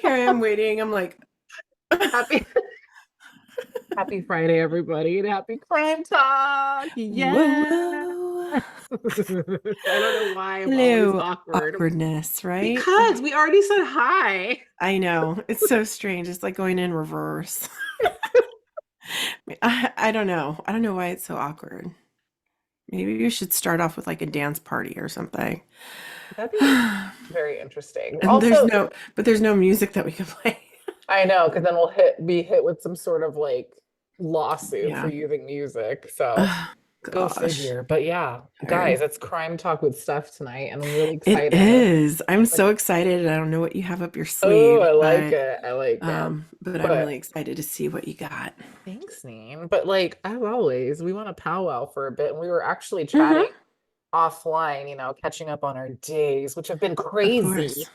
Here I am waiting. I'm like, Happy Happy Friday, everybody, and happy crime talk. whoa, Yes. whoa. I don't know why I'm always Hello, awkward awkwardness, right? because we already said hi. I know. It's so strange. It's like going in reverse. I don't know. I don't know why it's so awkward. Maybe you should start off with like a dance party or something. That'd be very interesting. And Also, there's no music that we can play. I know, because then we'll be hit with some sort of like lawsuit for Yeah. using music. So Oh, go gosh. figure. But yeah, Tired. guys, it's crime talk with Steph tonight, and I'm really It excited. is. I'm Like, so excited. I don't know what you have up your oh, sleeve, I like it. I like it. but I'm But really excited to see what you got. thanks, Neen. But like as always, we want to powwow for a bit. And we were actually chatting Mm-hmm. offline, catching up on our days, which have been Of course. crazy.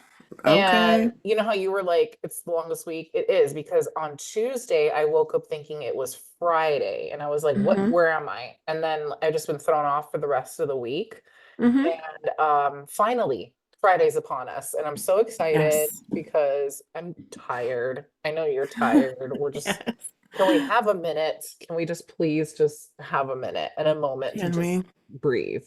Okay. And you know how you were like, it's the longest week? It is because on Tuesday I woke up thinking it was Friday. And I was like, what, Mm-hmm. where am I? And then I've just been thrown off for the rest of the week. Mm-hmm. And finally, Friday's upon us. And I'm so excited Yes. because I'm tired. I know you're tired. Yes. Can we have a minute? Can we just please just have a minute and a moment to Can just we? breathe?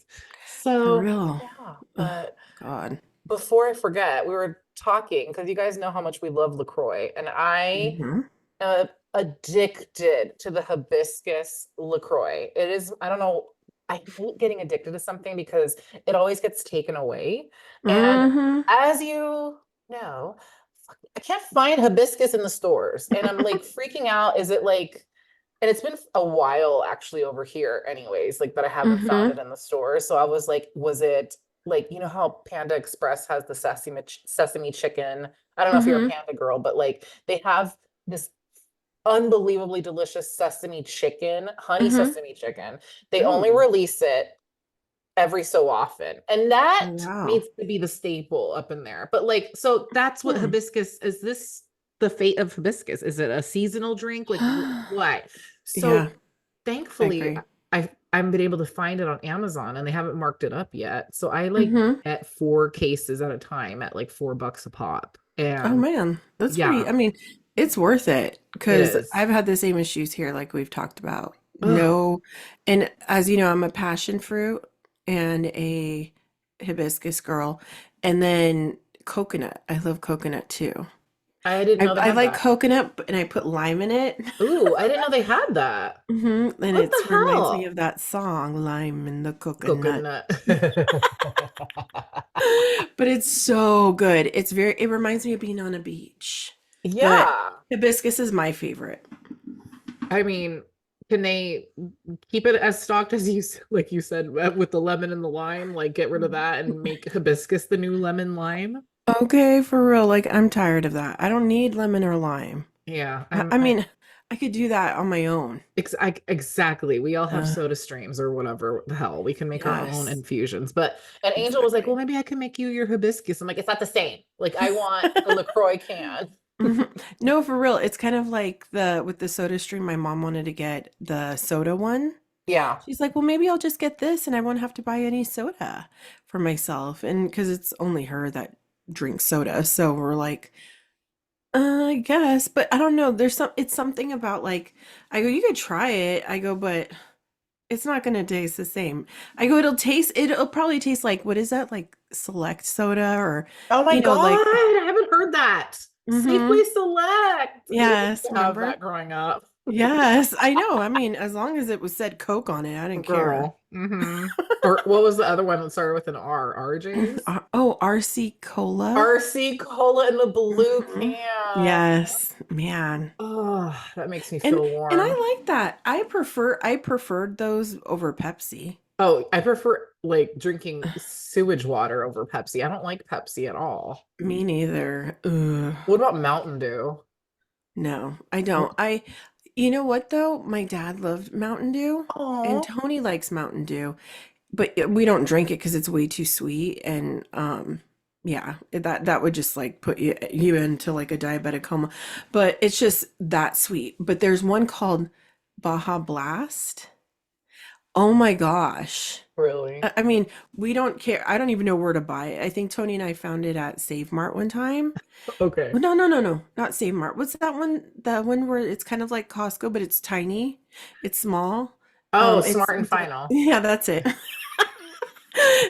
For So, real. yeah, Oh, but God. before I forget, we were talking because you guys know how much we love LaCroix, and I Mm-hmm. am addicted to the hibiscus LaCroix. It is, I don't know, I hate getting addicted to something because it always gets taken away. And Mm-hmm. as you know, I can't find hibiscus in the stores, and I'm like freaking out. Is it like, and it's been a while actually over here, anyways, like that I haven't found Mm-hmm. it in the stores. So I was like, was it like, you know how Panda Express has the sesame chicken? I don't know if you're a Mm-hmm. Panda girl, but like they have this unbelievably delicious sesame chicken, honey Mm-hmm. sesame chicken. They only Ooh. release it every so often. And Oh, that wow. needs to be the staple up in there. But like, so that's what Hmm. hibiscus is. This the fate of hibiscus? Is it a seasonal drink? Like what? Yeah, So I thankfully, agree. I've been able to find it on Amazon and they haven't marked it up yet. So I like Mm-hmm. get 4 cases at a time at like $4 a pop. Oh And man, that's pretty. yeah, I mean, it's worth it it because is. I've had the same issues here, like we've talked about. Ugh. No, and as you know, I'm a passion fruit and a hibiscus girl, and then coconut. I love coconut too. I didn't know they I had like that. coconut, and I put lime in it. Ooh, I didn't know they had that. And What it the reminds me hell? of that song, "Lime in the Coconut." Coconut. But it's so good. It reminds me of being on a beach. But Yeah. hibiscus is my favorite. I mean, can they keep it as stocked as like you said, with the lemon and the lime, like get rid of that and make hibiscus the new lemon lime? Okay, for real. Like, I'm tired of that. I don't need lemon or lime. Yeah, I mean, I could do that on my own. exactly. We all have Uh, soda streams or whatever the hell. We can make our own yes, infusions. But an Angel was like, well, exactly. maybe I can make you your hibiscus. I'm like, it's not the same. Like, I want the LaCroix can. Mhm. No, for real. It's kind of like the with the soda stream. My mom wanted to get the soda one. Yeah. She's like, well, maybe I'll just get this and I won't have to buy any soda for myself. And because it's only her that drinks soda. So we're like, I guess. But I don't know. It's something about like, I go, you could try it. I go, but it's not going to taste the same. I go, it'll probably taste like, what is that? Like select soda or, Oh my God, like, I haven't heard that. mm-hmm. Safeway Select. We used Yes. to have Remember? that growing up. Yes. I know. I mean, as long as it was said Coke on it, I didn't care. Girl. Or what was the other one that started with an R? RJ's? Oh, RC Cola. RC Cola in the blue Mhm. can. Yes, man. Oh, that makes me And feel and warm. I like that. I preferred those over Pepsi. Oh, I prefer like drinking sewage water over Pepsi. I don't like Pepsi at all. Me neither. Ugh. What about Mountain Dew? No, I don't. You know what though? My dad loved Mountain Dew, and Oh, Tony likes Mountain Dew, but we don't drink it because it's way too sweet. And yeah, that would just like put you into like a diabetic coma. But it's just that sweet. But there's one called Baja Blast. Oh my gosh. Really? I mean, we don't care. I don't even know where to buy it. I think Tony and I found it at Save Mart one time. Okay. Well, no, no, no, no, not Save Mart. What's that one? The one where it's kind of like Costco, but it's tiny. It's small. Oh, It's Smart and Final. yeah, that's it.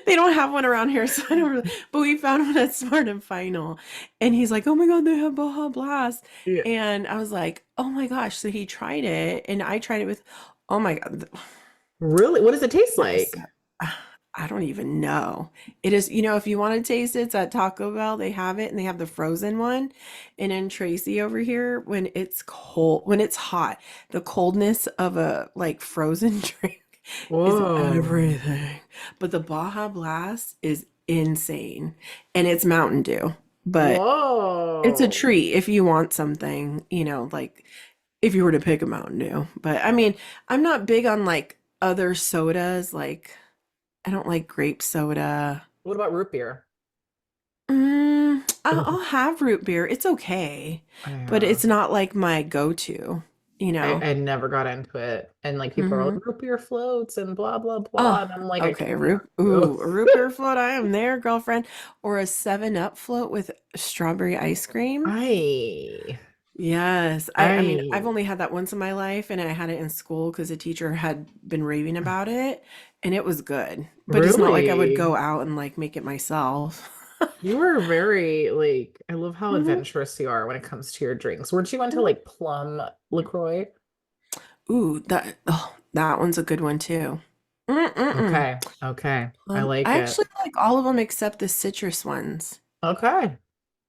They don't have one around here, so I don't really, but we found one at Smart and Final. And he's like, "Oh my God, they have Baja Blast." Yeah. And I was like, "Oh my gosh." So he tried it and I tried it with, oh my God. Really? What does it taste My like? son, I don't even know. It is, if you want to taste it, it's at Taco Bell. They have it and they have the frozen one. And in Tracy over here, when it's cold, when it's hot, the coldness of a like frozen drink is Whoa. everything. But the Baja Blast is insane. And it's Mountain Dew. But it's a Whoa. treat if you want something, like if you were to pick a Mountain Dew. But I mean, I'm not big on like other sodas, like I don't like grape soda. What about root beer? I'll have root beer. It's okay, but Yeah. it's not like my go-to, you I, know. I never got into it. And like people are Hmm. like root beer floats and blah blah blah. Oh, And I'm like, I okay. cannot. Ugh. A root beer float. I am there, girlfriend. Or a 7 Up float with strawberry ice cream. I Yes. I mean, I've I only had that once in my life, and I had it in school because a teacher had been raving about it, and it was good. But it's not like I would really go out and like make it myself. you are very like I love how Hmm. adventurous you are when it comes to your drinks. Weren't you into like plum LaCroix? Ooh, that one's a good one too. Mm-mm-mm. Okay. Okay. I like I it. actually like all of them except the citrus ones. Okay.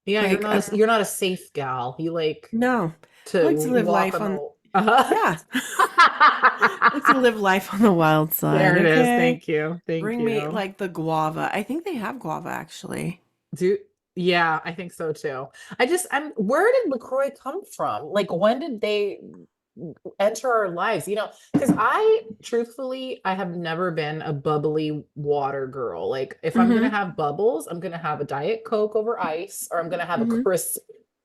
Yeah, Like, you're not a safe gal. You like no, I to like to live walk life on on, the uh-huh. yeah, I like to live life on the wild side. There it is. Okay, Thank you. Thank bring me you. like the guava. I think they have guava actually. Do yeah, I think so too. I'm where did LaCroix come from? Like when did they enter our lives? Because I truthfully, I have never been a bubbly water girl. Like if I'm gonna Mm-hmm. have bubbles, I'm gonna have a Diet Coke over ice, or I'm gonna have a Mm-hmm. crisp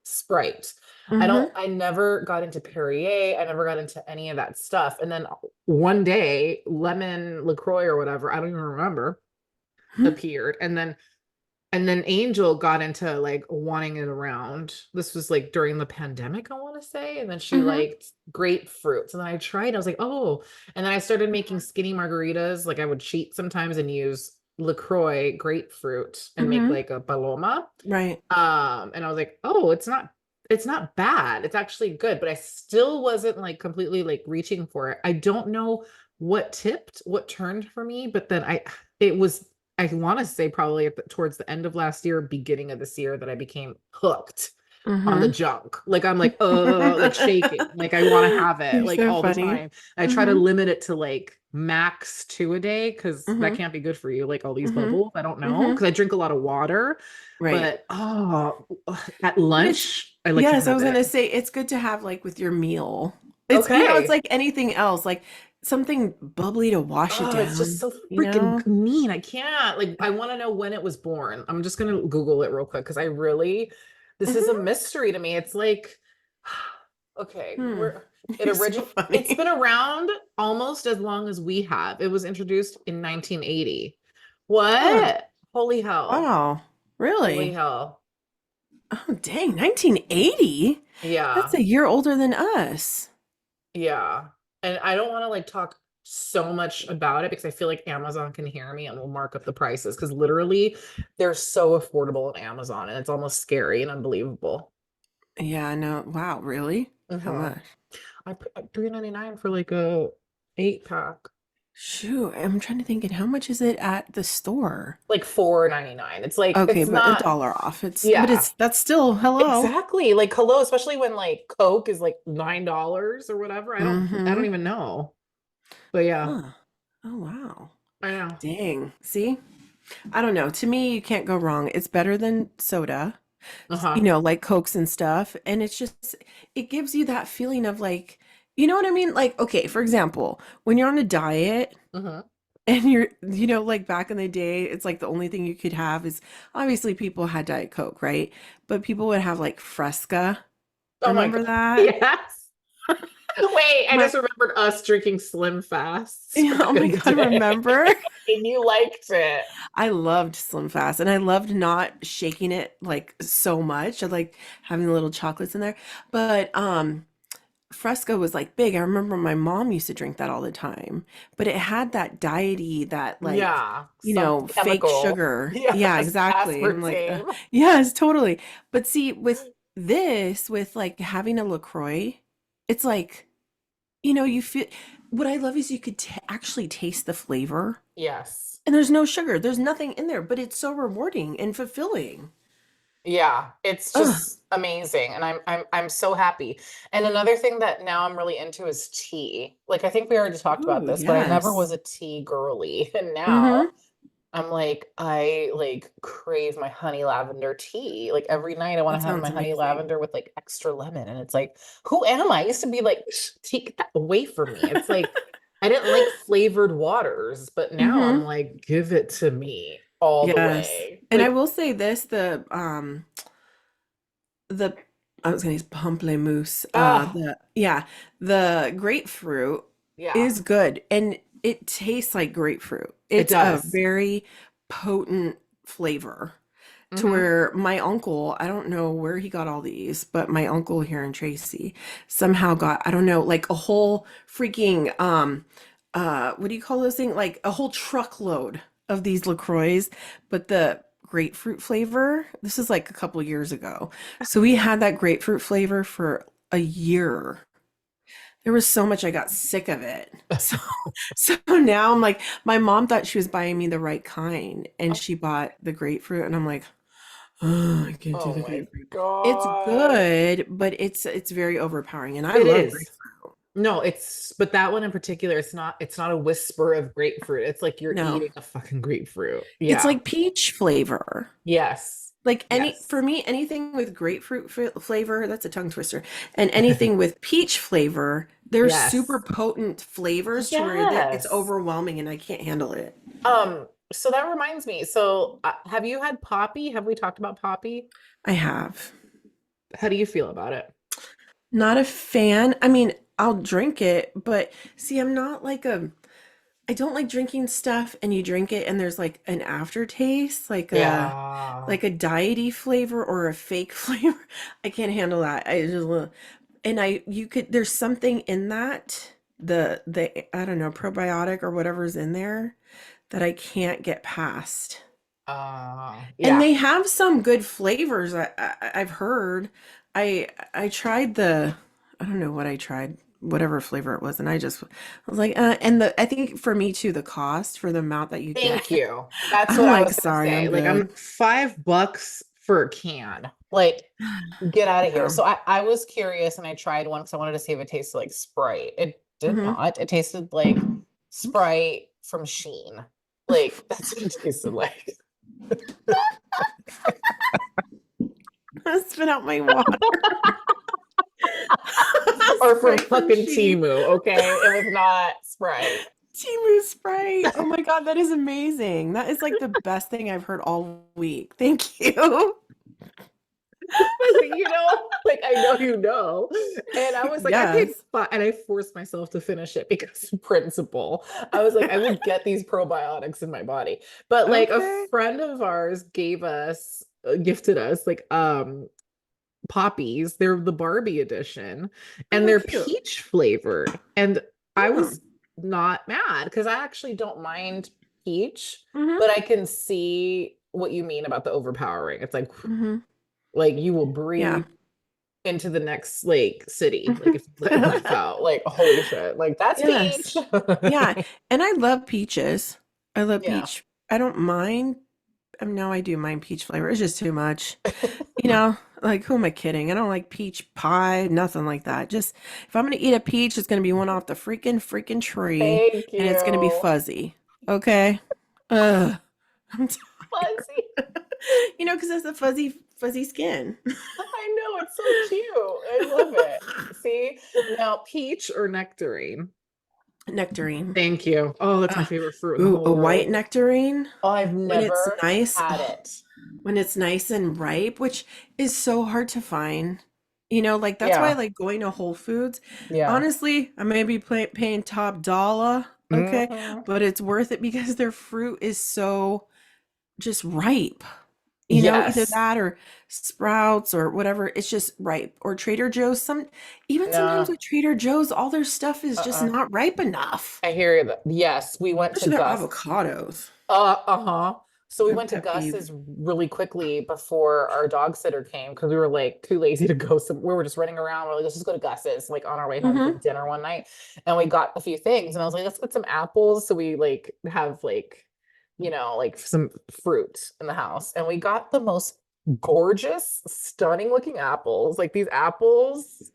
Sprite. Mm-hmm. I never got into Perrier. I never got into any of that stuff. And then one day, lemon LaCroix or whatever, I don't even remember, appeared. And then Angel got into like wanting it around. This was like during the pandemic, I want to say. And then she Mm-hmm. liked grapefruits. And then I tried, I was like, oh. And then I started making skinny margaritas. Like I would cheat sometimes and use LaCroix grapefruit and make Mm-hmm. like a paloma. Right. And I was like, oh, it's not bad. It's actually good, but I still wasn't like completely like reaching for it. I don't know what turned for me, but then it was, I want to say probably towards the end of last year, beginning of this year, that I became hooked on the Mm-hmm. junk. Like I'm like shaking. Like I want to have it You're like so all the funny. time. I try to Mm-hmm. limit it to like max two a day because that Mm-hmm. can't be good for you. Like all these Mm-hmm. bubbles. I don't know. Mm-hmm. Because I drink a lot of water. Right. But at But it's, lunch, I like to yes, I have was it. gonna say it's good to have like with your meal. It's Okay. like anything else, like something bubbly to wash it Oh, it's just down, so you freaking know? mean. I can't. Like, I want to know when it was born. I'm just gonna Google it real quick because this is a Hmm. mystery to me. It's like, okay, Hmm. You're so it's funny. been around almost as long as we have. It was introduced in 1980. Huh. What? Holy hell. Wow. Holy Really? hell. Oh, dang, 1980? That's Yeah. a year older than us. Yeah. And I don't want to like talk so much about it because I feel like Amazon can hear me and will mark up the prices because literally they're so affordable on Amazon and it's almost scary and unbelievable. Yeah, no. Wow, really? How Hmm. much? I put $3.99 for like a 8 pack. Shoot, I'm trying to think, and how much is it at the store? Like $4.99. It's like Okay, it's but a not, dollar off. But yeah, that's still hello. exactly. Like hello, especially when like Coke is like $9 or whatever. I don't Mm-hmm. even know. But yeah, Huh. Oh, wow. I know. Dang. See? I don't know. To me, you can't go wrong. It's better than soda, Uh-huh. like Cokes and stuff. And it's just, it gives you that feeling of like, you know what I mean? Like, okay, for example, when you're on a diet Uh-huh. and like back in the day, it's like the only thing you could have is obviously people had Diet Coke, right? But people would have like Fresca. Oh my Remember God. that? Yes. Wait, I My just remembered us drinking Slim Fasts yeah, oh back my in the God, day. remember? And you liked it. I loved Slim Fast and I loved not shaking it like so much. I like having the little chocolates in there. But Fresco was like big. I remember my mom used to drink that all the time, but it had that diety, that like, Yeah, some fake chemical. sugar. Yeah, Yes, exactly. And I'm like, aspartame. yes, totally. But see, with this, with like having a LaCroix, it's like, you feel what I love is you could actually taste the flavor. Yes. And there's no sugar. There's nothing in there, but it's so rewarding and fulfilling. Yeah, it's Ugh. just amazing, and I'm so happy. And another thing that now I'm really into is tea. Like I think we already talked about Ooh, this, but I never was yes. a tea girly. And now Mm-hmm. I'm like, I like crave my honey lavender tea. Like every night I want That to have sounds my honey amazing. lavender with like extra lemon. And it's like, who am I? I used to be like, take that away from me. It's like I didn't like flavored waters, but now I'm Mm-hmm. like, give it to me all the Yes. way. And I Like, will say this, the I was gonna use pamplemousse. ah, The grapefruit yeah, is good and it tastes like grapefruit. it It's a does. very potent flavor. To Hmm. where my uncle, I don't know where he got all these, but my uncle here in Tracy somehow got, I don't know, like a whole freaking what do you call those things? Like a whole truckload of these LaCroix, but the grapefruit flavor, this is like a couple years ago. So we had that grapefruit flavor for a year. There was so much I got sick of it. So now I'm like, my mom thought she was buying me the right kind, and she bought the grapefruit, and I'm like, oh, I can't do Oh the my grapefruit. It's God. good, but it's very overpowering, and I It love is. grapefruit. No, but that one in particular, it's not a whisper of grapefruit. It's like you're No, eating a fucking grapefruit. it's Yeah. like peach flavor. Yes. Like for Yes. me, anything with grapefruit flavor, that's a tongue twister. And anything with peach flavor, they're super Yes. potent flavors to where it's Yes. overwhelming and I can't handle it. So that reminds me. So, have you had Poppy? Have we talked about Poppy? I have. How do you feel about it? Not a fan. I mean, I'll drink it, but see, I don't like drinking stuff and you drink it and there's like an aftertaste, Yeah. like a diety flavor or a fake flavor. I can't handle that. I just and I you could there's something in that the I don't know, probiotic or whatever's in there that I can't get past. And Yeah. they have some good flavors. I've heard. I tried I don't know what I tried, whatever flavor it was, and I was like, and I think for me too, the cost for the amount that you get, Thank you. That's I'm what I like, was gonna sorry, say. I'm Like, good. I'm $5 for a can. Like, get out of here. Yeah. So I was curious and I tried one because I wanted to see if it tasted like Sprite. It did Hmm. not. It tasted like Sprite from Sheen. Like, that's what it tasted like. I spit out my water. Or from Sprite from fucking Shein. Timu, okay? It was not Sprite. Timu Sprite. Oh my God, that is amazing. That is like the best thing I've heard all week. Thank you. Like I know you know. And I was like, I paid Yes. five, and I forced myself to finish it because of principle. I was like, I will get these probiotics in my body. But like a Okay. friend of ours gifted us like poppies. They're the Barbie edition, and Oh, they're cute. peach flavored. And I Hmm. was not mad because I actually don't mind peach, Hmm. but I can see what you mean about the overpowering. It's Hmm. like you will Yeah. breathe into the next like city, like if you let your breath out, like holy shit, like that's peach. Yes. Yeah. And I love peaches. I love Yeah. peach. I don't mind. No, I do mind peach flavor. It's just too much. You know, like who am I kidding? I don't like peach pie, nothing like that. Just if I'm gonna eat a peach, it's gonna be one off the freaking tree Thank and it's gonna be you. fuzzy. Okay? Ugh. I'm Fuzzy. because it's the fuzzy skin. I know it's so cute. I love it. See, now peach or nectarine? Nectarine. Thank you. Oh, that's my Ugh. favorite fruit in the Ooh, a whole white world. nectarine Oh, I've when it's never nice. had Oh, it. when it's nice and ripe, which is so hard to find. Like that's why I Yeah. like going to Whole Foods. Yeah. Honestly, I may be paying top dollar, okay, Hmm. but it's worth it because their fruit is so just ripe. Either Yes. that or Sprouts or whatever. It's just ripe. Or Trader Joe's. Even sometimes No. with Trader Joe's, all their stuff is just Uh-uh. not ripe enough. I hear you. Yes, we went to Especially their Gus. avocados. Uh-huh. So we They're went to pet peeve. Gus's really quickly before our dog sitter came because we were like too lazy to go some we were just running around. We're like, let's just go to Gus's, like on our way home from Mm-hmm. dinner one night. And we got a few things. And I was like, let's get some apples. So we like have like, like some fruit in the house. And we got the most gorgeous, stunning looking apples. Like these apples,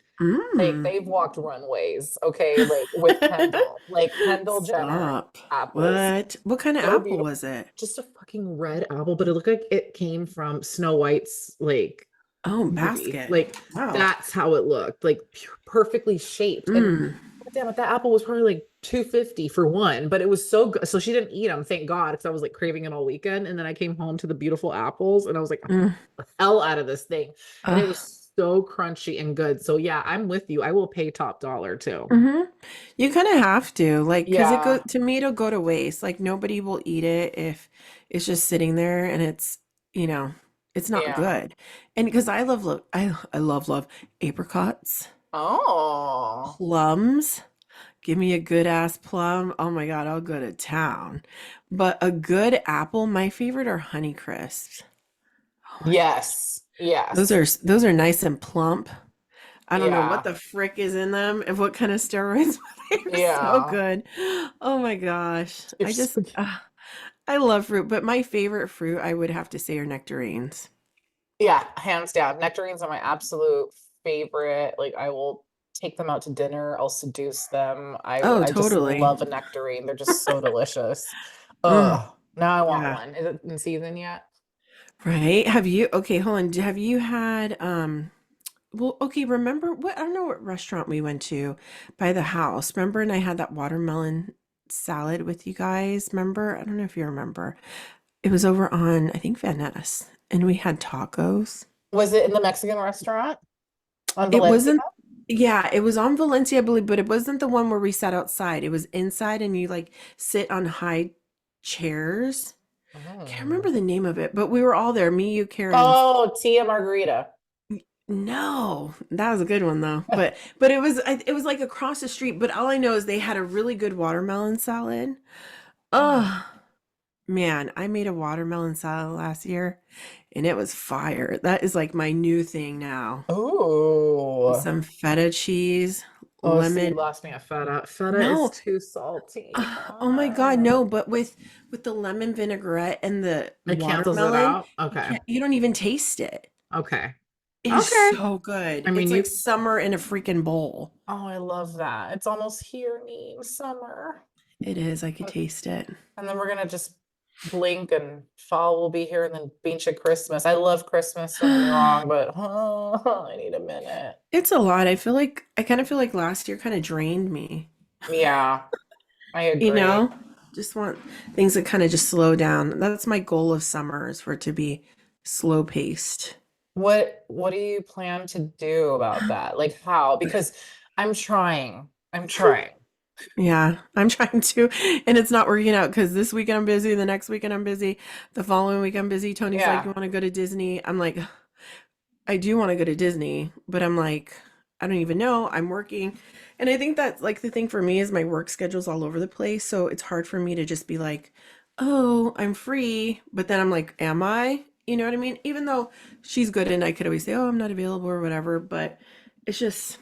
like Mm. they've walked runways, okay, like with Kendall, like Kendall Jenner Stop. apples. What kind of So apple beautiful. was it? Just a fucking red apple, but it looked like it came from Snow White's like Oh, movie. basket. Like Wow. that's how it looked, like perfectly shaped. And Mm. damn it, that apple was probably like 250 for one, but it was so good. So she didn't eat them, thank God, because I was like craving it all weekend. And then I came home to the beautiful apples and I was like, I'm Mm. the hell out of this thing. And it Uh, was so crunchy and good. So yeah, I'm with you. I will pay top dollar too. hmm You kind of have to, like, because Yeah. to me, it'll go to waste. Like, nobody will eat it if it's just sitting there and you know, it's not Yeah. good. And because I love apricots, Oh. plums. Give me a good ass plum. Oh my God, I'll go to town. But a good apple, my favorite are Honey Crisps. Oh my gosh. Yes. Yes. Those are nice and plump. I don't know what Yeah. the frick is in them and what kind of steroids, but they're so Yeah. good. Oh my gosh. You're so I love fruit, but my favorite fruit I would have to say are nectarines. yeah, hands down. Nectarines are my absolute favorite. Like I will take them out to dinner. I'll seduce them. Oh, I just totally. love a nectarine. They're just so delicious. Mm, Ugh. Now I want yeah. one. Is it in season yet? Right. Okay, hold on. Have you had well, okay, remember I don't know what restaurant we went to by the house. Remember, and I had that watermelon salad with you guys. Remember? I don't know if you remember. It was over on, I think, Van Ness, and we had tacos. Was it in the Mexican restaurant on It Valencia? wasn't, yeah, it was on Valencia, I believe, but it wasn't the one where we sat outside. It was inside, and you like sit on high chairs. Can't Mm. remember the name of it, but we were all there. Me, you, Karen. Oh, Tia Margarita. No, that was a good one though. But it was like across the street. But all I know is they had a really good watermelon salad. Mm. Oh man, I made a watermelon salad last year, and it was fire. That is like my new thing now. Ooh. Some feta cheese, Oh, see, you lemon. lost me at feta. Feta is No, too salty. oh my God, no! But with the lemon vinaigrette and the It cancels it watermelon, out. Okay. you don't even taste it. Okay. It is Okay. so good. I mean, It's like you. summer in a freaking bowl. Oh, I love that. It's almost here, Neve, summer. It is. I could And taste it. and then we're gonna just blink and fall will be here and then beach at Christmas. I love Christmas, don't get me wrong, but I need a minute. It's a lot. I kind of feel like last year kind of drained me. Yeah, I You agree. know, just want things that kind of just slow down. That's my goal of summer is for it to be slow paced. What do you plan to do about that? Like how? Because I'm trying. I'm trying. Yeah, I'm trying to, and it's not working out because this weekend I'm busy, the next weekend I'm busy, the following week I'm busy. Tony's like, Yeah. "You want to go to Disney?" I'm like, I do want to go to Disney, but I'm like, I don't even know. I'm working. And I think that's like the thing for me is my work schedule's all over the place. So it's hard for me to just be like, oh, I'm free. But then I'm like, am I? You know what I mean? Even though she's good and I could always say, oh, I'm not available or whatever. But it's just,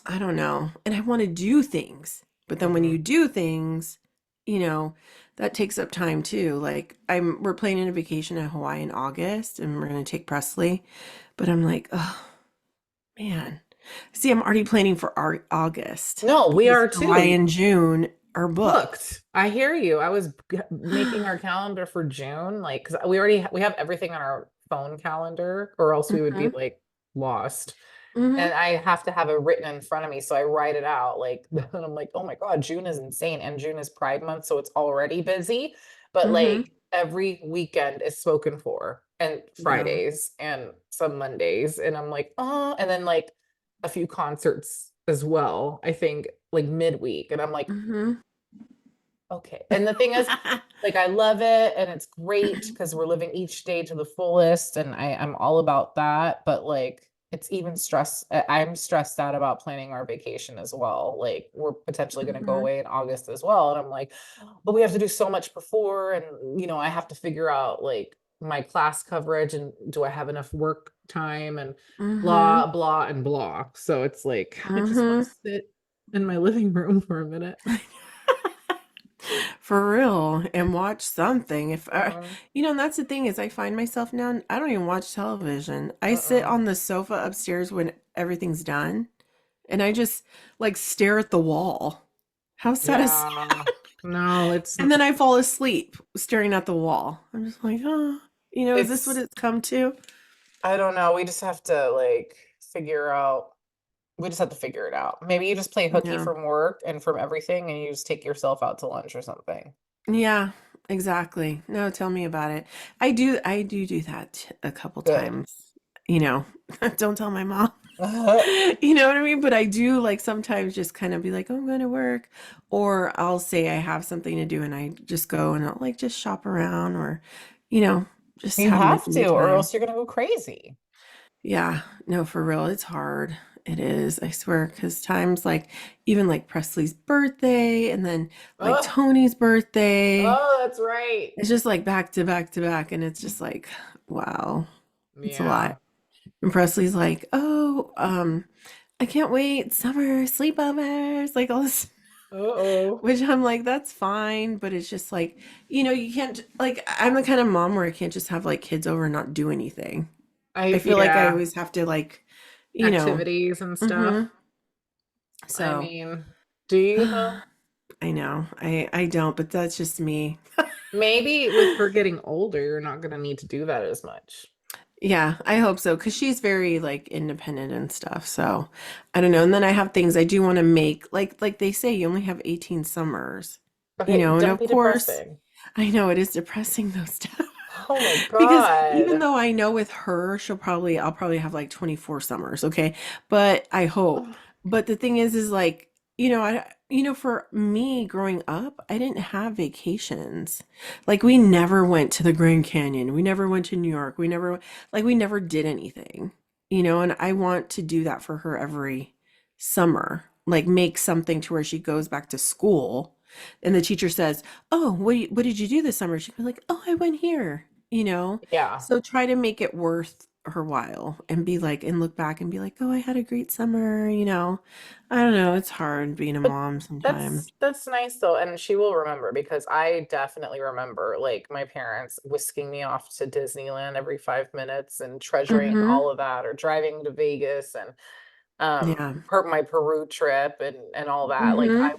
I don't know. And I want to do things. But then when Mhm. you do things, you know, that takes up time too. Like we're planning a vacation in Hawaii in August and we're going to take Presley. But I'm like, oh man. See, I'm already planning for August No, we because are July too. and June are booked. Booked. I hear you. I was making our calendar for June, like, because we have everything on our phone calendar, or else we would be Hmm. like lost. Hmm. And I have to have it written in front of me, so I write it out. Like, and I'm like, oh my God, June is insane, and June is Pride Month, so it's already busy. But Hmm. like every weekend is spoken for, and Yeah. Fridays and some Mondays, and I'm like, oh, and then like a few concerts as well, I think like midweek. And I'm like, Hmm. okay. And the thing is, like, I love it and it's great because we're living each day to the fullest, and I'm all about that. But like, it's even I'm stressed out about planning our vacation as well. Like, we're potentially going to go Hmm. away in August as well. And I'm like, but we have to do so much before. And, I have to figure out like my class coverage and do I have enough work time and Hmm. blah, blah, and blah. So it's like, I just want to Hmm. sit in my living room for a minute. For real, and watch something. Uh-uh. And that's the thing is, I find myself now, I don't even watch television. I sit Uh-uh. on the sofa upstairs when everything's done, and I just like stare at the wall. How sad is Yeah. No, And then I fall asleep staring at the wall. I'm just like, oh, is this what it's it's come to? I don't know. We just have to like figure out we just have to figure it out. Maybe you just play hooky Yeah. from work and from everything and you just take yourself out to lunch or something. Yeah, exactly. No, tell me about it. I do that a couple Good. times. You know, don't tell my mom. You know what I mean? But I do like sometimes just kind of be like, oh, I'm going to work. Or I'll say I have something to do and I just go and I'll like just shop around or, you know, just You have my have me to, or time. else you're gonna go crazy. Yeah, no, for real. It's hard. It is, I swear, because times like even like Presley's birthday and then like Oh, Tony's birthday. oh, that's right. It's just like back to back to back. And it's just like, wow, it's a Yeah. lot. And Presley's like, oh, I can't wait. Summer sleepovers, like all this, Uh-oh. which I'm like, that's fine. But it's just like, you can't, like, I'm the kind of mom where I can't just have like kids over and not do anything. I feel like I Yeah, always have to, like, you know, activities and stuff. hmm. I So, mean, do you though? I know I don't, but that's just me. Maybe with her getting older, you're not gonna need to do that as much. Yeah, I hope so because she's very like independent and stuff. So I don't know. And then I have things I do want to make, like they say, you only have 18 summers, Okay, and don't of be course, depressing. I know it is depressing those stuff Oh my because even God. though I know with her, I'll probably have like 24 summers, okay? But I hope. But the thing is like, for me growing up, I didn't have vacations. Like we never went to the Grand Canyon. We never went to New York. We never did anything, and I want to do that for her every summer. Like make something to where she goes back to school and the teacher says, "Oh, what did you do this summer?" She'd be like, "Oh, I went here." Yeah. So try to make it worth her while and be like, and look back and be like, "Oh, I had a great summer." I don't know, it's hard being a But mom sometimes. that's nice though, and she will remember because I definitely remember like my parents whisking me off to Disneyland every 5 minutes and treasuring Mhm. all of that, or driving to Vegas and Yeah. my Peru trip and all that. Like Mhm.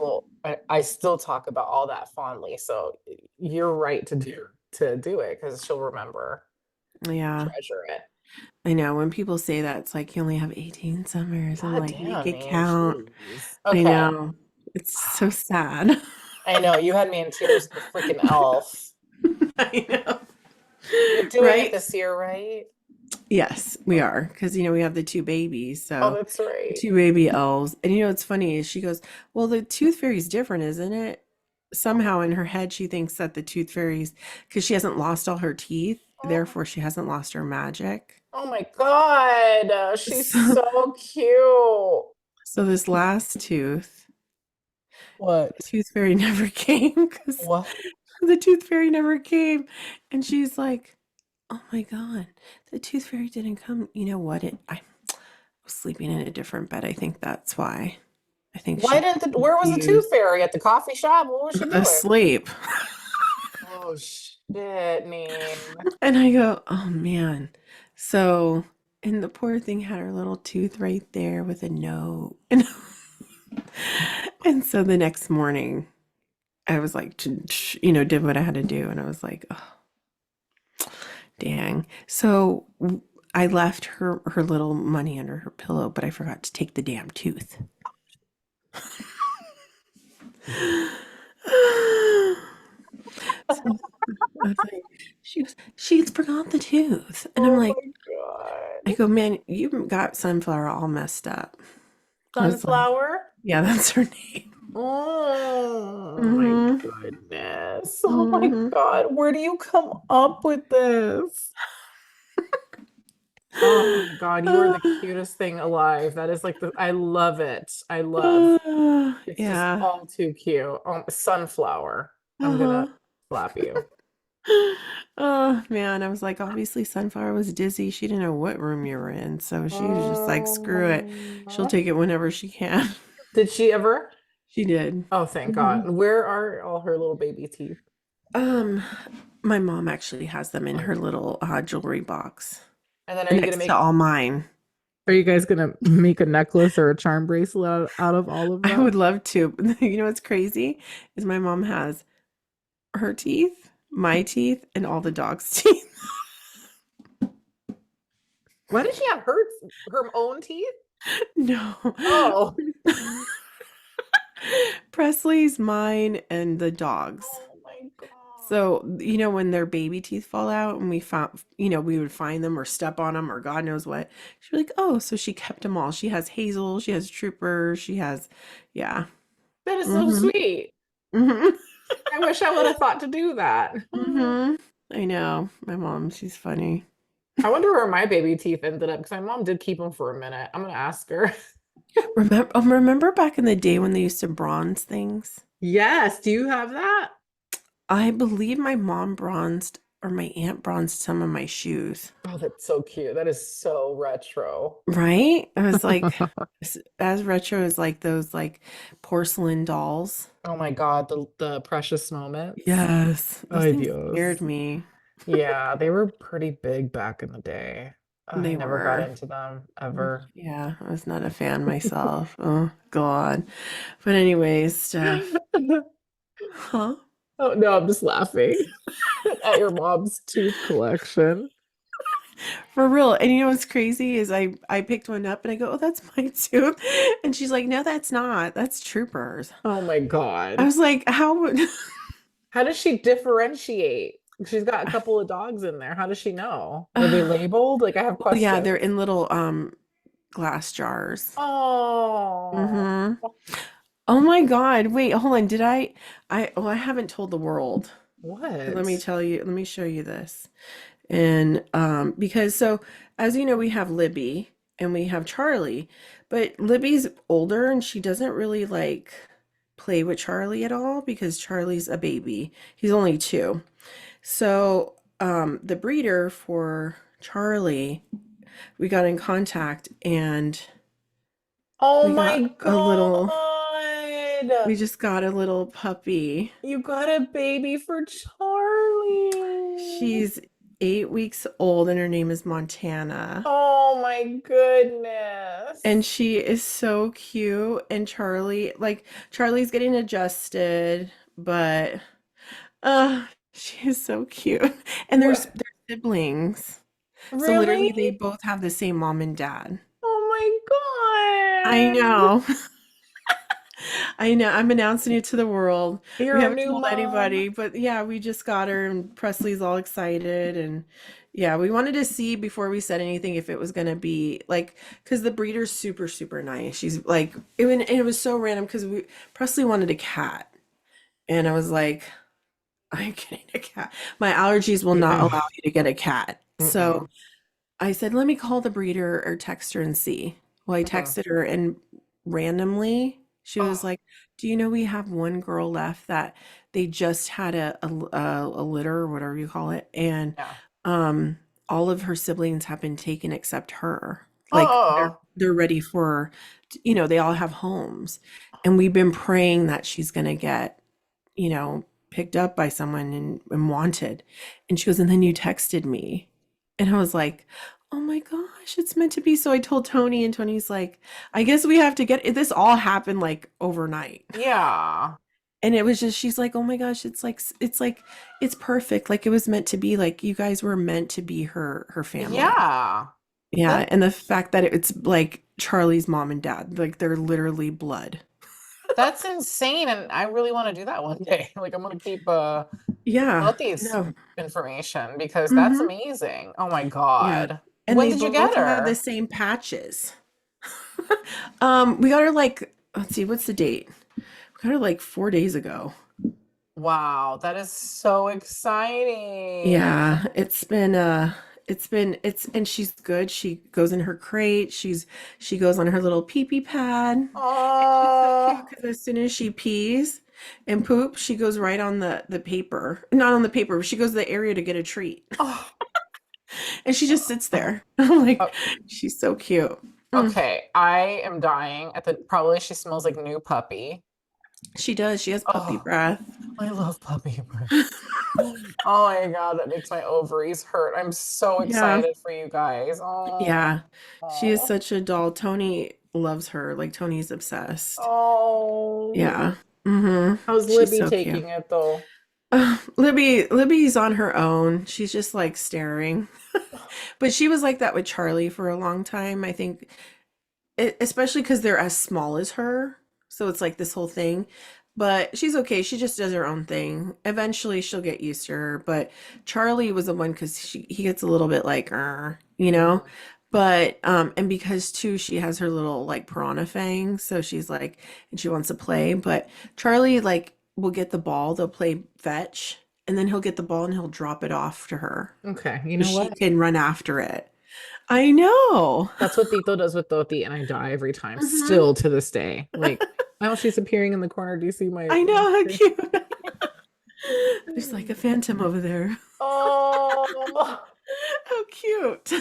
I still talk about all that fondly. So you're right to do it because she'll remember, Yeah. treasure it. I know when people say that it's like you only have 18 summers. I'm God like, make damn, it man. count. Jeez. I Okay. know. It's so sad. I know you had me in tears with the freaking elf. I know. You're doing it Right? this year, right? Yes, we Okay. are because we have the two babies, Oh, so that's the right. two baby elves. And it's funny is she goes, "Well, the tooth fairy's different, isn't it?" Somehow in her head she thinks that the tooth fairy's because she hasn't lost all her teeth, Oh, therefore she hasn't lost her magic. oh my God. She's So, so cute. so this last tooth, the What? tooth fairy never came because What? the tooth fairy never came, and she's like, "Oh my God, the tooth fairy didn't come." You know what? I was sleeping in a different bed. I think that's why. I think Why she didn't where was the tooth confused. fairy at the coffee shop? What was she doing? Asleep. Oh shit, man. And I go, oh man. So, and the poor thing had her little tooth right there with a note. And so the next morning, I was like, did what I had to do. And I was like, oh, dang. So I left her little money under her pillow, but I forgot to take the damn tooth. So I was like, She forgot the tooth. And I'm Oh like, my I God. go, man, you got Sunflower all messed up. I was like, Sunflower? yeah, that's her name. Oh my Mm-hmm. goodness. Oh my Mm-hmm. God. Where do you come up with this? Oh my God, you are the cutest thing alive. That is like I love it. I love. It's just Yeah. all too cute. Sunflower. I'm gonna Uh-huh. slap you. Oh man, I was like, obviously Sunflower was dizzy. She didn't know what room you were in, so she was just like, screw it. She'll Oh. take it whenever she can. Did she ever? She did. Oh, thank Mhm. God. Where are all her little baby teeth? Um, my mom actually has them in her little jewelry box And then next to all mine. are you guys gonna make a necklace or a charm bracelet out of all of I them? would love to. You know what's crazy is my mom has her teeth, my teeth, and all the dog's teeth. Why does she have her own teeth? No. Oh. Presley's, mine, and the dog's. Oh my God. So, when their baby teeth fall out and we found, we would find them or step on them or God knows what, she'd be like, oh, so she kept them all. She has Hazel, she has Trooper, she has, yeah. That is so Mm-hmm. sweet. Mm-hmm. I wish I would have thought to do that. Mm-hmm. I know. My mom, she's funny. I wonder where my baby teeth ended up because my mom did keep them for a minute. I'm gonna ask her. Remember back in the day when they used to bronze things? Yes, do you have that? I believe my mom bronzed or my aunt bronzed some of my shoes. Oh, that's so cute. That is so retro. Right? I was like, as retro as like those like porcelain dolls. Oh my God, the precious moments. Yes, those Ay, things Dios. scared me. Yeah, they were pretty big back in the day. I They never got were. into them ever. Yeah, I was not a fan myself. Oh, God. But anyways, Steph. Huh? Oh no, I'm just laughing at your mom's tooth collection. For real. And you know what's crazy is I picked one up and I go, "Oh, that's my tooth." And she's like, "No, that's not. That's Troopers." Oh my I God. was like, "How would How does she differentiate? She's got a couple of dogs in there. How does she know? Are they labeled? Like I have Well, yeah, questions. they're in little glass jars. Oh, Mm-hmm. Oh my God. Wait, hold on. I haven't told the world. Let me what? tell you, let me show you this. And because so as you know, we have Libby and we have Charlie, but Libby's older and she doesn't really like play with Charlie at all because Charlie's a baby. He's only 2. So the breeder for Charlie, we got in contact and Oh we got my a little God. we just got a little puppy. You got a baby for Charlie. She's 8 weeks old and her name is Montana. Oh my And goodness. she is so cute. And Charlie's getting adjusted, but she is so cute. And What? they're siblings. So literally they Really? both have the same mom and dad. I Oh my God. know. I know. I'm announcing it to the world. We You're a haven't new told mom. anybody, but yeah, we just got her and Presley's all excited and yeah, we wanted to see before we said anything if it was going to be like cuz the breeder's super super nice. She's like it was so random cuz we Presley wanted a cat and I was like I'm getting a cat. My allergies will not Yeah. allow me to get a cat. So Mm-mm. I said, let me call the breeder or text her and see. Well, I Mm. texted her and randomly she was Oh, like, do you know we have one girl left that they just had a litter or whatever you call it, and yeah. um all of her siblings have been taken except her. Like Oh, they're ready for, they all have homes, and we've been praying that she's gonna get, picked up by someone and wanted. And she goes, and then you texted me. And I was like, oh my gosh, it's meant to be. So I told Tony, and Tony's like, I guess we have to get this all happened like overnight. yeah. And it was just, she's like, oh my gosh, it's perfect. Like it was meant to be. Like you guys were meant to be her family. Yeah. Yeah. That And the fact that it's like Charlie's mom and dad, like they're literally blood. That's insane. And I really want to do that one day. Like I'm gonna keep Yeah. about these No. information because that's Hmm. amazing. Oh my Yeah. God. And When they did you get both have the her? same patches. We got her like, let's see, what's the date? We got her like 4 days ago. Wow, that is so exciting. Yeah, it's and she's good. She goes in her crate. She goes on her little pee pee pad. And it's so cute Oh, because as soon as she pees and poops, she goes right on the paper. Not on the paper, but she goes to the area to get a treat. oh, And she just sits there. I'm like, oh, she's so cute. Mm. okay. I am dying at the probably she smells like new puppy. She does. She has puppy Oh, breath. I love puppy breath. Oh my God, that makes my ovaries hurt. I'm so Yeah. excited for you guys. Yeah. She is Oh, such a doll. Tony loves her. Like Tony's obsessed. oh. Yeah. Mm-hmm. How's She's Libby so cute. taking it though? Libby's on her own. She's just like staring. But she was like that with Charlie for a long time. I think especially because they're as small as her. So it's like this whole thing. But she's okay. She just does her own thing. Eventually she'll get used to her. But Charlie was the one because he gets a little bit like, you know? Mhm. But and because too she has her little like piranha fangs, so she's like and she wants to play. But Charlie like will get the ball, they'll play fetch, and then he'll get the ball and he'll drop it off to her Okay, you so know she what? can run after it. I know. That's what Tito does with Toti, and I die every time, Hmm. still to this day. Like, oh, she's appearing in the corner. Do you see I my know how screen? cute. There's like a phantom over there. Oh, How cute.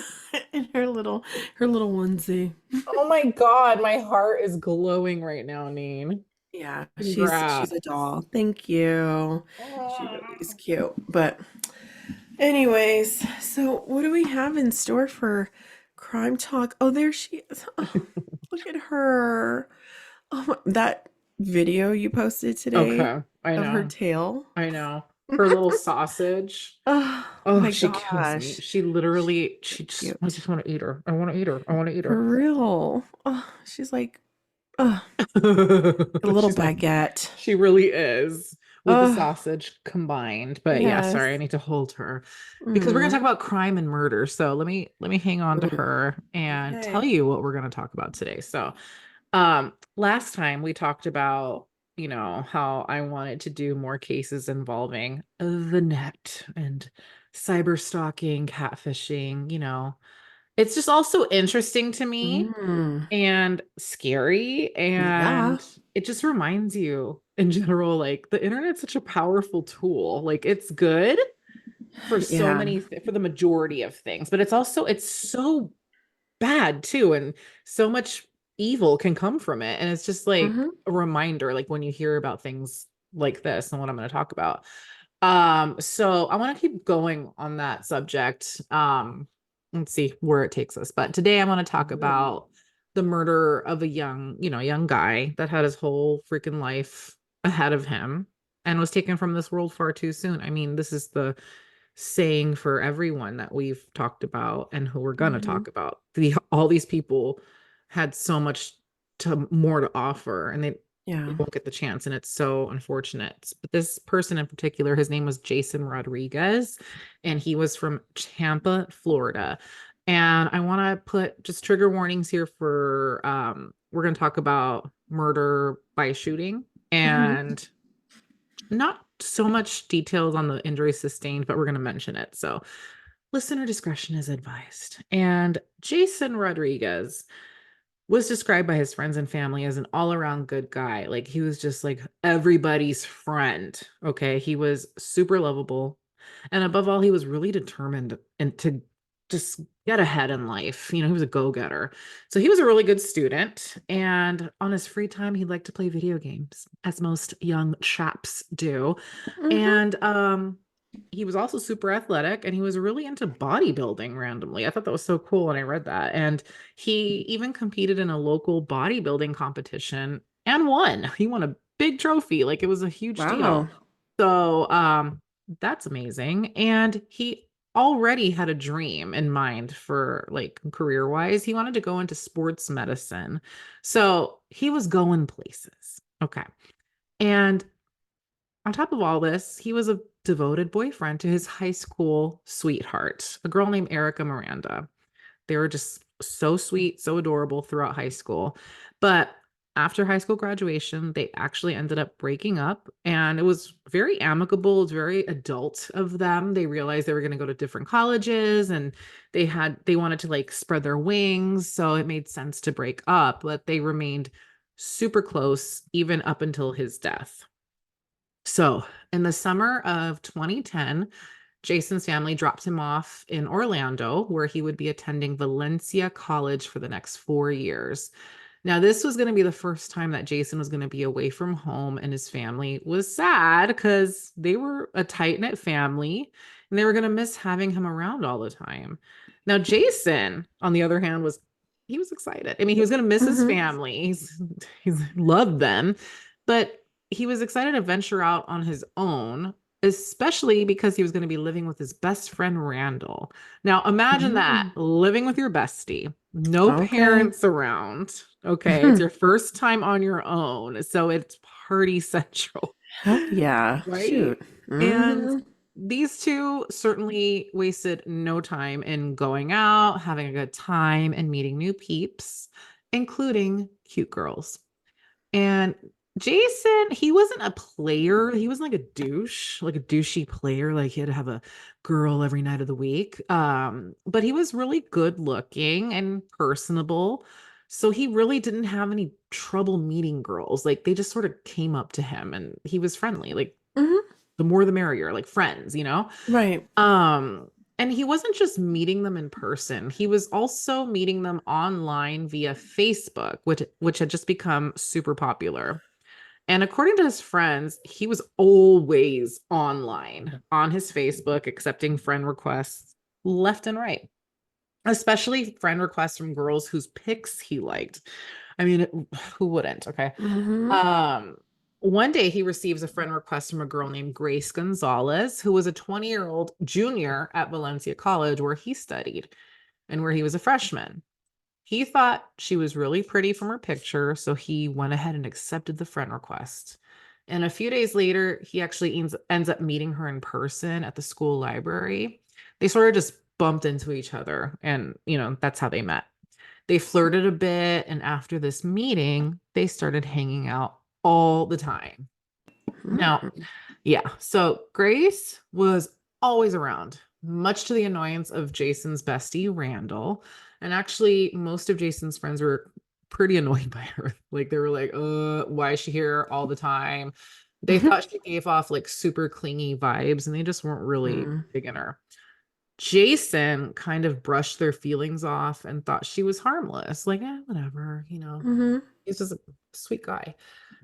In her little onesie. oh my God, my heart is glowing right now, Neen. Yeah, she's a Congrats. doll. Thank you. She really is Oh. cute. But anyways, so what do we have in store for crime talk? Oh, there she is. Oh, look at her. That video you posted today Okay, I of her know. tail. I know. Her little sausage. Oh Oh, my she kills me. gosh. She literally, She's so I cute. just want to eat her. I want to eat her. I want to eat For her. real. Oh, she's like, oh, a little She's like, baguette. she really is with the Oh, sausage combined. But yeah, yes. sorry, I need to hold her because we're gonna talk Mm. about crime and murder. So let me hang on to Ooh, her and tell okay. you what we're gonna talk about today. So last time we talked about, how I wanted to do more cases involving the net and cyber stalking, catfishing, it's just also interesting to me Mm. and scary. Yeah. And it just reminds you in general, like the internet's such a powerful tool. Like it's good for so Yeah. many, for the majority of things, but it's so bad too. And so much evil can come from it. And it's just like Hmm. a reminder, like when you hear about things like this and what I'm going to talk about. So I want to keep going on that subject. Let's see where it takes us. But today I want to talk about the murder of a young guy that had his whole freaking life ahead of him and was taken from this world far too soon. I mean, this is the saying for everyone that we've talked about and who we're gonna Hmm. talk about. All these people had so much more to offer, and they Yeah. won't get the chance, and it's so unfortunate. But this person in particular, his name was Jason Rodriguez, and he was from Tampa, Florida. And I want to put just trigger warnings here for we're going to talk about murder by shooting Hmm. and not so much details on the injury sustained, but we're going to mention it. So, listener discretion is advised. And Jason Rodriguez was described by his friends and family as an all around good guy. Like he was just like everybody's friend. Okay. He was super lovable. And above all, he was really determined and to just get ahead in life. He was a go getter. So he was a really good student. And on his free time, he liked to play video games, as most young chaps do. Hmm. And he was also super athletic and he was really into bodybuilding randomly. I thought that was so cool when I read that. And he even competed in a local bodybuilding competition and won. He won a big trophy. Like it was a huge deal. Wow. So that's amazing. And he already had a dream in mind for like career wise. He wanted to go into sports medicine. So he was going places. Okay. And on top of all this, he was a devoted boyfriend to his high school sweetheart, a girl named Erica Miranda. They were just so sweet, so adorable throughout high school. But after high school graduation, they actually ended up breaking up, and it was very amicable. It's very adult of them. They realized they were going to go to different colleges, and they wanted to like spread their wings. So it made sense to break up, but they remained super close even up until his death. So in the summer of 2010, Jason's family dropped him off in Orlando, where he would be attending Valencia College for the next 4 years. Now, this was going to be the first time that Jason was going to be away from home, and his family was sad because they were a tight knit family and they were going to miss having him around all the time. Now, Jason, on the other hand, he was excited. I mean, he was going to miss his Mm-hmm. family. He's loved them, but he was excited to venture out on his own, especially because he was going to be living with his best friend Randall. Now, imagine that, Mm. living with your bestie, no Okay. parents around. Okay, it's your first time on your own, so it's party central, Heck yeah. right? Shoot. And Mm-hmm. these two certainly wasted no time in going out, having a good time, and meeting new peeps, including cute girls. And Jason, he wasn't a player. He wasn't like a douche, like a douchey player. Like he had to have a girl every night of the week. But he was really good looking and personable. So he really didn't have any trouble meeting girls. Like they just sort of came up to him and he was friendly. Like Mm-hmm. the more the merrier, like friends, you know? Right. Um, and he wasn't just meeting them in person. He was also meeting them online via Facebook, which had just become super popular. And according to his friends, he was always online on his Facebook, accepting friend requests left and right, especially friend requests from girls whose pics he liked. I mean, who wouldn't? Okay. Mm-hmm. Um, One day he receives a friend request from a girl named Grace Gonzalez, who was a 20-year-old junior at Valencia College, where he studied and where he was a freshman. He thought she was really pretty from her picture, so he went ahead and accepted the friend request. And a few days later, he actually ends up meeting her in person at the school library. They sort of just bumped into each other, and that's how they met. They flirted a bit, and after this meeting, they started hanging out all the time. Now, Mm-hmm. yeah, so Grace was always around, much to the annoyance of Jason's bestie, Randall. And actually, most of Jason's friends were pretty annoyed by her. Like, they were like, why is she here all the time? They thought she gave off like super clingy vibes, and they just weren't really Mm-hmm. digging her. Jason kind of brushed their feelings off and thought she was harmless. Like, whatever, Mm-hmm. he's just a sweet guy.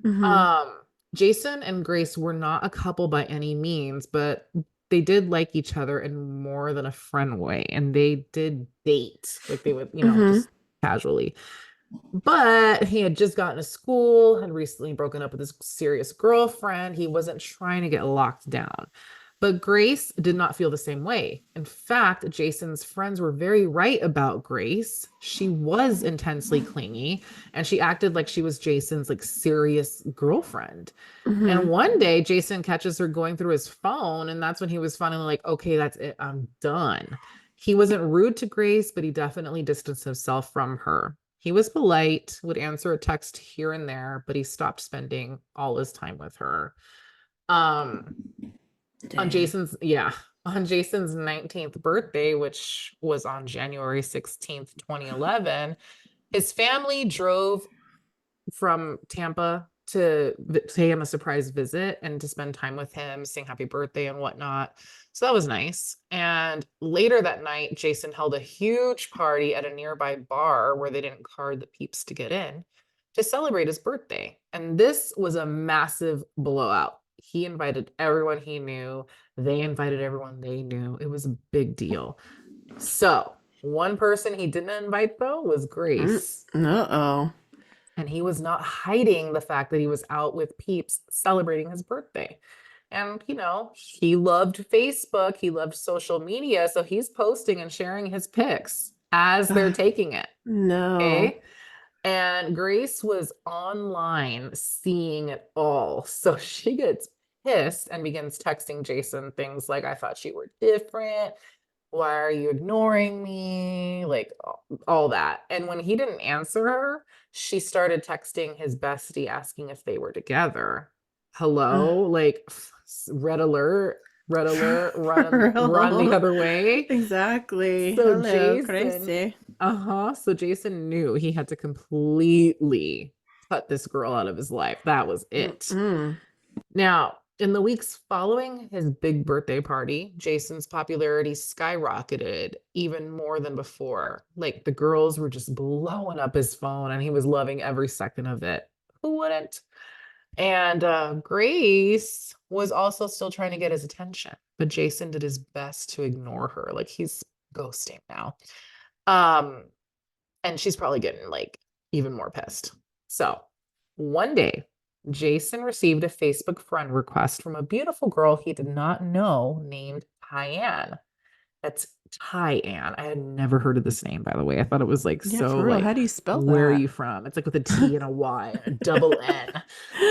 Mm-hmm. Um, Jason and Grace were not a couple by any means, but they did like each other in more than a friend way, and they did date. Like they would, Mm-hmm. just casually. But he had just gotten to school, had recently broken up with his serious girlfriend. He wasn't trying to get locked down. But Grace did not feel the same way. In fact, Jason's friends were very right about Grace. She was intensely clingy, and she acted like she was Jason's like serious girlfriend. And Mm-hmm. one day Jason catches her going through his phone, and that's when he was finally like, okay, that's it. I'm done. He wasn't rude to Grace, but he definitely distanced himself from her. He was polite, would answer a text here and there, but he stopped spending all his time with her. Um, on Dang. Jason's, yeah, on Jason's 19th birthday, which was on January 16th, 2011, his family drove from Tampa to pay him a surprise visit and to spend time with him, sing happy birthday and whatnot. So that was nice. And later that night, Jason held a huge party at a nearby bar where they didn't card the peeps to get in to celebrate his birthday. And this was a massive blowout. He invited everyone he knew, they invited everyone they knew. It was a big deal. So, one person he didn't invite though was Grace. Uh-oh. And he was not hiding the fact that he was out with peeps celebrating his birthday. And, he loved Facebook, he loved social media. So he's posting and sharing his pics as they're taking it. No. Okay. And Grace was online seeing it all. So she gets pissed and begins texting Jason things like, I thought you were different. Why are you ignoring me? Like all that. And when he didn't answer her, she started texting his bestie asking if they were together. Hello? Like red alert, For run the real. other way. Exactly. So Hello, Jason, crazy. so Jason knew he had to completely cut this girl out of his life. That was it. Mm-mm. Now, in the weeks following his big birthday party, Jason's popularity skyrocketed even more than before. Like the girls were just blowing up his phone and he was loving every second of it. Who wouldn't? And Grace was also still trying to get his attention, but Jason did his best to ignore her. Like he's ghosting now. Um, and she's probably getting like even more pissed. So one day, Jason received a Facebook friend request from a beautiful girl he did not know named Tyann. That's Tyann. I had never heard of this name, by the way. I thought it was like Yeah, so for real. like, How do you spell where are that? you from? It's like with a T and a Y and a double N.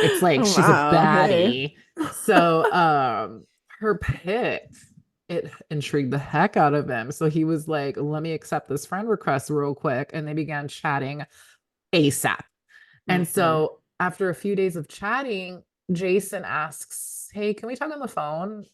It's like Oh she's a wow. Hey. baddie. So her pic, it intrigued the heck out of him. So he was like, let me accept this friend request real quick. And they began chatting ASAP. And Mm-mm. so after a few days of chatting, Jason asks, hey, can we talk on the phone?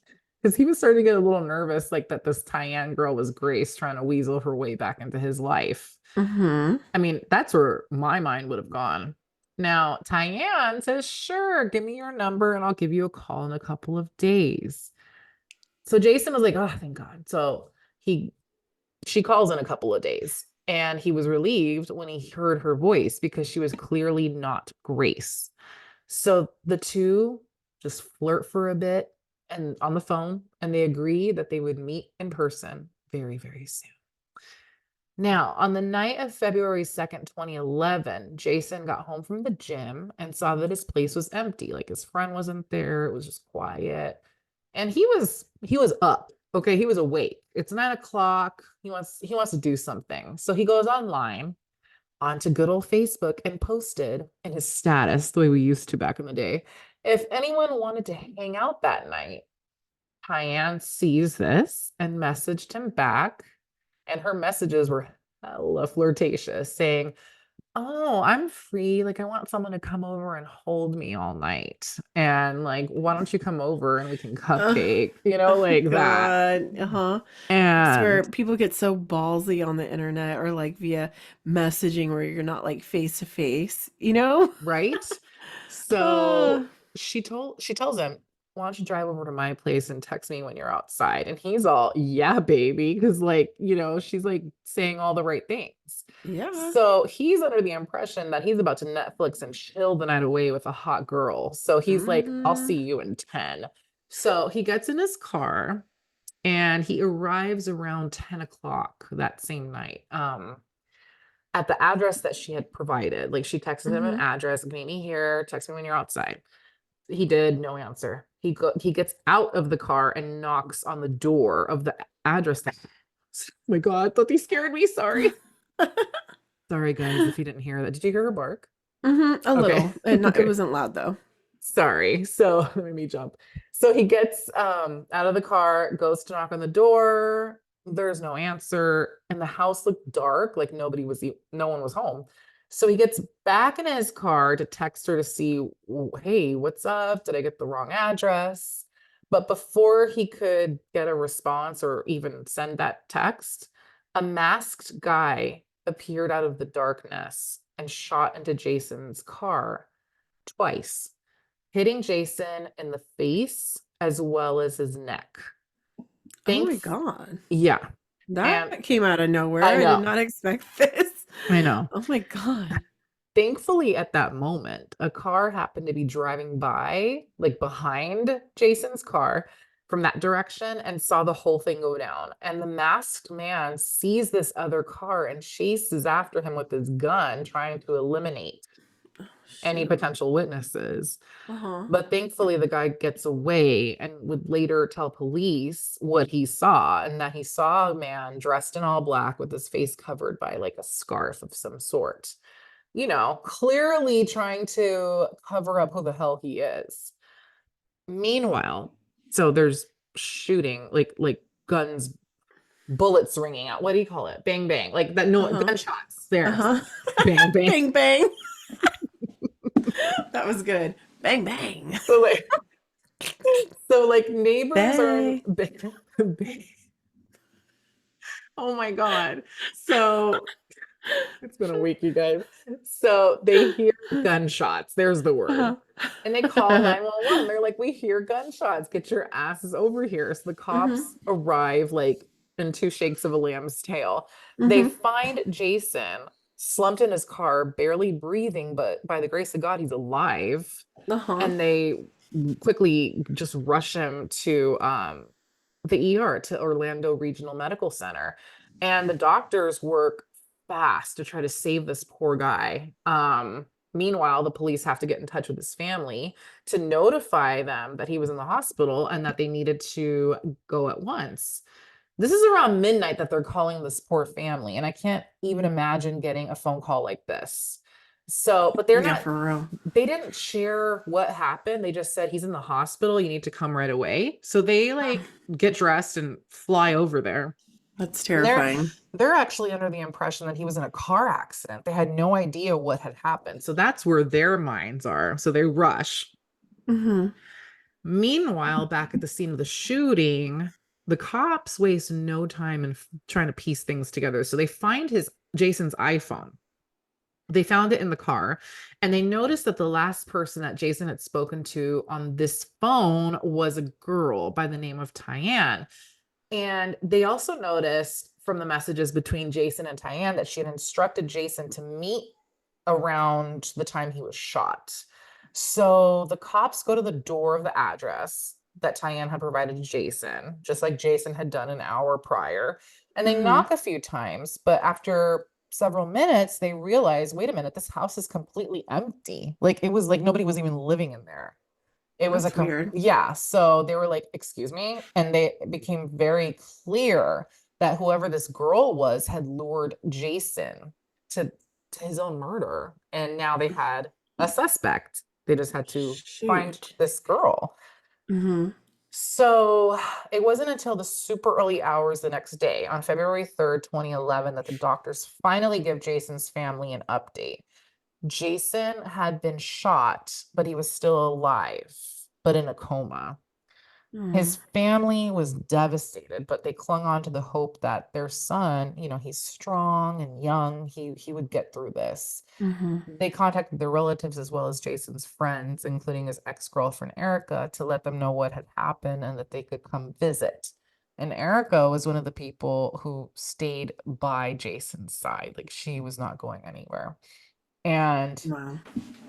Because he was starting to get a little nervous, like that this Tyann girl was Grace trying to weasel her way back into his life. Mm-hmm. I mean, that's where my mind would have gone. Now, Tyann says, sure, give me your number and I'll give you a call in a couple of days. So Jason was like, oh, thank God. So he she calls in a couple of days and he was relieved when he heard her voice because she was clearly not Grace. So the two just flirt for a bit and on the phone and they agree that they would meet in person very, very soon. Now, on the night of February 2nd, 2011, Jason got home from the gym and saw that his place was empty. Like his friend wasn't there, it was just quiet. And he was up. Okay, he was awake. It's 9 o'clock. He wants to do something. So he goes online onto good old Facebook and posted in his status, the way we used to back in the day. If anyone wanted to hang out that night, Tyann sees this and messaged him back. And her messages were hella flirtatious, saying, oh, I'm free. Like, I want someone to come over and hold me all night. And like, why don't you come over and we can Oh, cupcake, oh my like that. God. Uh-huh. I swear And people get so ballsy on the internet or like via messaging where you're not like face to face, you know? right. Uh, So she tells him, why don't you drive over to my place and text me when you're outside? And he's all, yeah, baby. Cause like, she's like saying all the right things. yeah. So he's under the impression that he's about to Netflix and chill the night away with a hot girl. So he's like, I'll Mm-hmm. see you in 10. So he gets in his car and he arrives around 10 o'clock that same night. At the address that she had provided. Like she texted him an Mm-hmm. address, meet me here, text me when you're outside. He did, no answer. He gets out of the car and knocks on the door of the address. Oh my God, I thought he scared me. Sorry. Sorry, guys, if you didn't hear that. Did you hear her bark? Mm-hmm. A Okay. little. It Okay. wasn't loud though. Sorry. So let me jump. So he gets out of the car, goes to knock on the door. There's no answer. And the house looked dark, like no one was home. So he gets back in his car to text her to see, hey, what's up? Did I get the wrong address? But before he could get a response or even send that text, a masked guy appeared out of the darkness and shot into Jason's car twice, hitting Jason in the face as well as his neck. Oh my Thanks. God. Yeah. And That came out of I nowhere. I did know. not expect this. I know. Oh my God. Thankfully, at that moment, a car happened to be driving by, like behind Jason's car from that direction, and saw the whole thing go down. And the masked man sees this other car and chases after him with his gun, trying to eliminate any Shoot. potential witnesses. Uh-huh. But thankfully, the guy gets away and would later tell police what he saw, and that he saw a man dressed in all black with his face covered by like a scarf of some sort. clearly trying to cover up who the hell he is. Meanwhile, so there's shooting, like guns, bullets ringing out. What do you call it? Bang bang, like that. No Uh-huh. gunshots. There, Uh-huh. bang bang. Bang bang. That was good. Bang bang. So like, so like neighbors are Bay. oh my God. So it's been a week, you guys. So they hear gunshots. There's the word. And they call Uh-huh. 911. They're like, we hear gunshots. Get your asses over here. So the Mm-hmm. cops arrive like in two shakes of a lamb's tail. They Mm-hmm. find Jason slumped in his car, barely breathing, but by the grace of God, he's alive. Uh-huh. And they quickly just rush him to the ER, to Orlando Regional Medical Center. And the doctors work fast to try to save this poor guy. Meanwhile, the police have to get in touch with his family to notify them that he was in the hospital and that they needed to go at once. This is around midnight that they're calling this poor family, and I can't even imagine getting a phone call like this. So, but Yeah, for real. they didn't share what happened. They just said he's in the hospital. You need to come right away. So they like get dressed and fly over there. That's And terrifying. they're actually under the impression that he was in a car accident. They had no idea what had happened. So that's where their minds are. So they rush. Mm-hmm. Meanwhile, back at the scene of the shooting, the cops waste no time in trying to piece things together. So they find Jason's iPhone. They found it in the car, and they noticed that the last person that Jason had spoken to on this phone was a girl by the name of Tyann. And they also noticed from the messages between Jason and Tyann that she had instructed Jason to meet around the time he was shot. So the cops go to the door of the address that Tyann had provided to Jason, just like Jason had done an hour prior. And they Mm-hmm. knock a few times, but after several minutes, they realize, wait a minute, this house is completely empty. Like it was like nobody was even living in there. It was That's weird. yeah. So they were like, excuse me. And it became very clear that whoever this girl was had lured Jason to, to his own murder. And now they had a suspect. They just had to find Shoot. this girl. Mm-hmm. So it wasn't until the super early hours the next day, on February 3rd, 2011, that the doctors finally give Jason's family an update. Jason had been shot, but he was still alive, but in a coma. Mm-hmm. His family was devastated, but they clung on to the hope that their son, he's strong and young, he would get through this. Mm-hmm. They contacted their relatives as well as Jason's friends, including his ex-girlfriend Erica, to let them know what had happened and that they could come visit. And Erica was one of the people who stayed by Jason's side. Like she was not going anywhere. And Wow.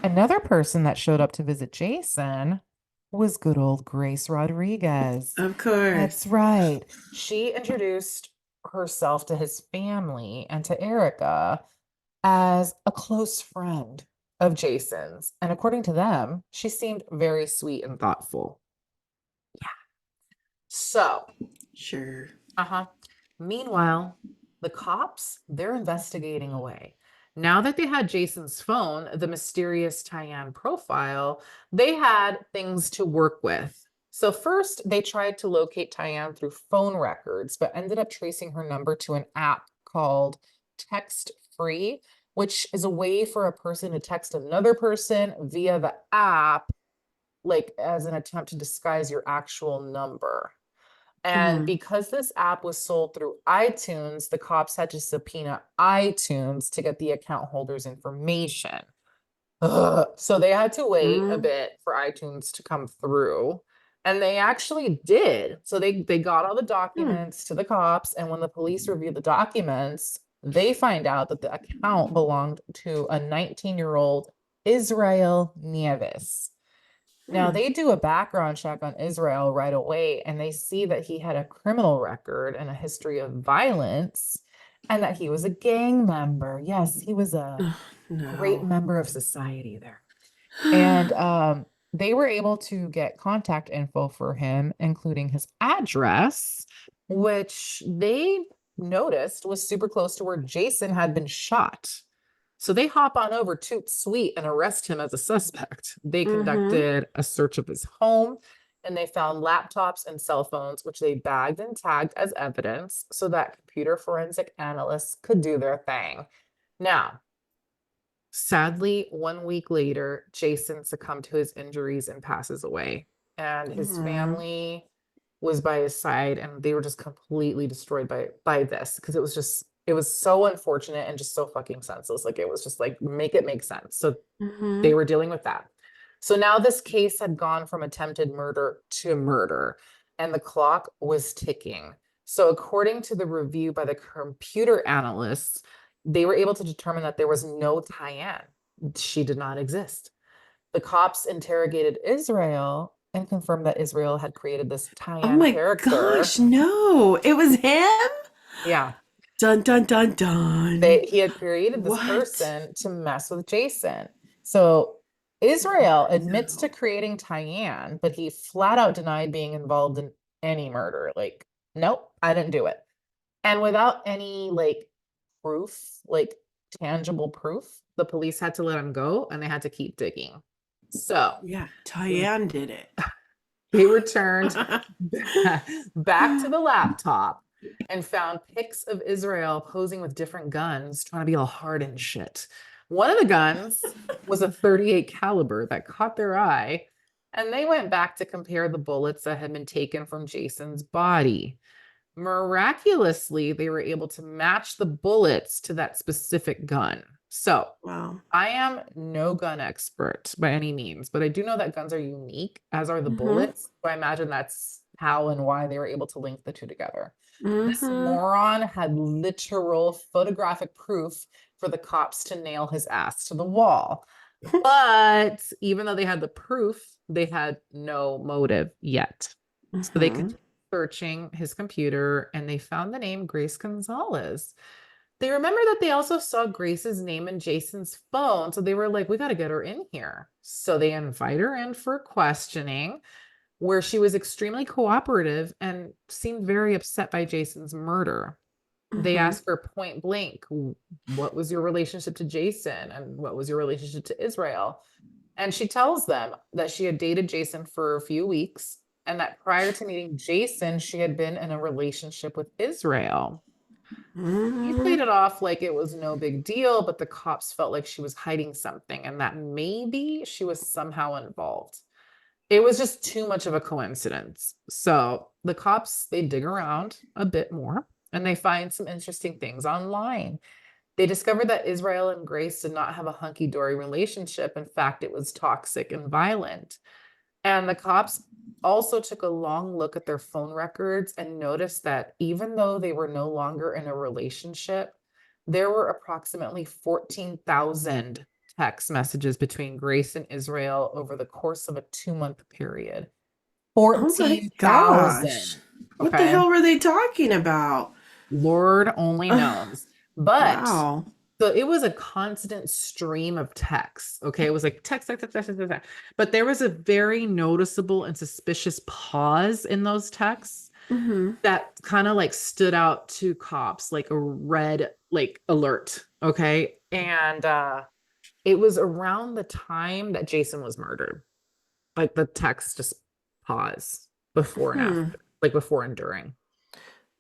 another person that showed up to visit Jason was good old Grace Rodriguez. Of That's course. right. She introduced herself to his family and to Erica as a close friend of Jason's. And according to them, she seemed very sweet and thoughtful. So, Sure. uh-huh. Meanwhile, the cops, they're investigating away. Now that they had Jason's phone, the mysterious Tyann profile, they had things to work with. So first, they tried to locate Tyann through phone records, but ended up tracing her number to an app called Text Free, which is a way for a person to text another person via the app, like as an attempt to disguise your actual number. And Mm-hmm. because this app was sold through iTunes, the cops had to subpoena iTunes to get the account holder's information. Ugh. So they had to wait a Mm-hmm. bit for iTunes to come through. And they actually did. So they got all the documents to the cops. And when the police reviewed the documents, they find out that the account belonged to a 19-year-old Israel Nieves. Now, Mm-hmm. they do a background check on Israel right away, and they see that he had a criminal record and a history of violence, and that he was a gang member. Yes, he was a Oh, great no. member of society there. And they were able to get contact info for him, including his address, which they noticed was super close to where Jason had been shot. So they hop on over Toot Sweet and arrest him as a suspect. They Mm-hmm. conducted a search of his home and they found laptops and cell phones, which they bagged and tagged as evidence so that computer forensic analysts could do their thing. Now, sadly, 1 week later, Jason succumbed to his injuries and passes away. And his Mm-hmm. family was by his side, and they were just completely destroyed by this because it was so unfortunate and just so fucking senseless. Like it was just like make it make sense. So Mm-hmm. they were dealing with that. So now this case had gone from attempted murder to murder, and the clock was ticking. So, according to the review by the computer analysts, they were able to determine that there was no Tyann. She did not exist. The cops interrogated Israel and confirmed that Israel had created this Oh Tyann my character. gosh, no. It was him? Yeah, Dun dun dun dun. he had created this What? person to mess with Jason. So Israel admits to No. creating Tyann, but he flat out denied being involved in any murder. Like, nope, I didn't do it. And without any like proof, like tangible proof, the police had to let him go and they had to keep digging. So Yeah, Tyann did it. they returned back to the laptop and found pics of Israel posing with different guns, trying to be all hard and shit. One of the guns was a 38 caliber that caught their eye, and they went back to compare the bullets that had been taken from Jason's body. Miraculously, they were able to match the bullets to that specific gun. So, Wow. I am no gun expert by any means, but I do know that guns are unique, as are the Mm-hmm. bullets. So I imagine that's how and why they were able to link the two together. This Mm-hmm. moron had literal photographic proof for the cops to nail his ass to the wall. But even though they had the proof, they had no motive yet. So they Mm-hmm. continued searching his computer and they found the name Grace Gonzalez. They remember that they also saw Grace's name in Jason's phone. So they were like, we got to get her in here. So they invite her in for questioning, where she was extremely cooperative and seemed very upset by Jason's murder. They Mm-hmm. asked her point blank, what was your relationship to Jason? And what was your relationship to Israel? And she tells them that she had dated Jason for a few weeks and that prior to meeting Jason, she had been in a relationship with Israel. He played Mm-hmm. it off like it was no big deal, but the cops felt like she was hiding something and that maybe she was somehow involved. It was just too much of a coincidence. So the cops, they dig around a bit more and they find some interesting things online. They discovered that Israel and Grace did not have a hunky dory relationship. In fact, it was toxic and violent. And the cops also took a long look at their phone records and noticed that even though they were no longer in a relationship, there were approximately 14,000 text messages between Grace and Israel over the course of a 2 month period. Oh my gosh. 14,000. What the Okay. hell were they talking about? Lord only knows. But Wow. so it was a constant stream of texts. Okay. It was like text, text, text, text, text, text. But there was a very noticeable and suspicious pause in those texts Mm-hmm. that kind of like stood out to cops like a red like alert. Okay. And it was around the time that Jason was murdered. Like the text just pause before and Hmm. after, like before and during.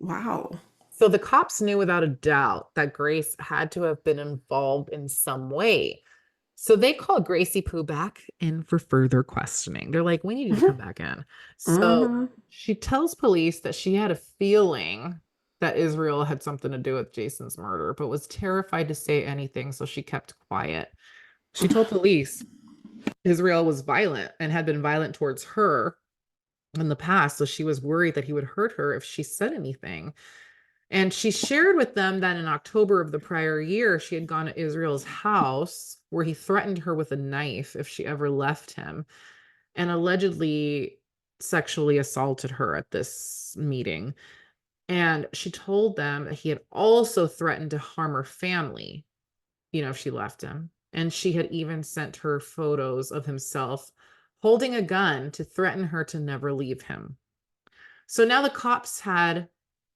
Wow. So the cops knew without a doubt that Grace had to have been involved in some way. So they called Gracie Poo back in for further questioning. They're like, we need you to come back in. So Mm-hmm. she tells police that she had a feeling that Israel had something to do with Jason's murder, but was terrified to say anything. So she kept quiet. She told police Israel was violent and had been violent towards her in the past. So she was worried that he would hurt her if she said anything. And she shared with them that in October of the prior year, she had gone to Israel's house where he threatened her with a knife if she ever left him and allegedly sexually assaulted her at this meeting. And she told them that he had also threatened to harm her family, if she left him. And she had even sent her photos of himself holding a gun to threaten her to never leave him. So now the cops had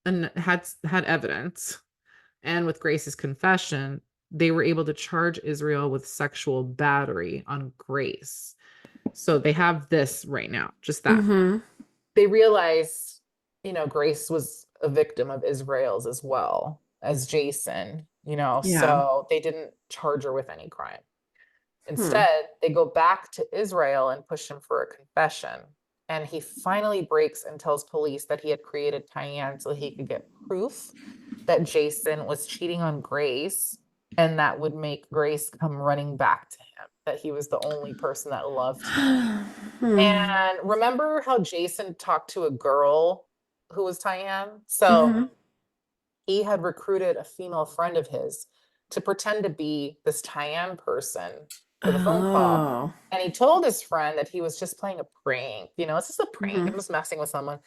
evidence, and with Grace's confession, they were able to charge Israel with sexual battery on Grace. So they have this right now, just that. Mm-hmm. They realized, Grace was a victim of Israel's as well as Jason, Yeah. so they didn't charge her with any crime. Hmm. Instead, they go back to Israel and push him for a confession. And he finally breaks and tells police that he had created Tyann so he could get proof that Jason was cheating on Grace, and that would make Grace come running back to him, that he was the only person that loved him. Hmm. And remember how Jason talked to a girl who was Tyann? So Mm-hmm. he had recruited a female friend of his to pretend to be this Tyann person for the phone call. Oh. And he told his friend that he was just playing a prank. It's just a prank. Mm-hmm. I'm just messing with someone.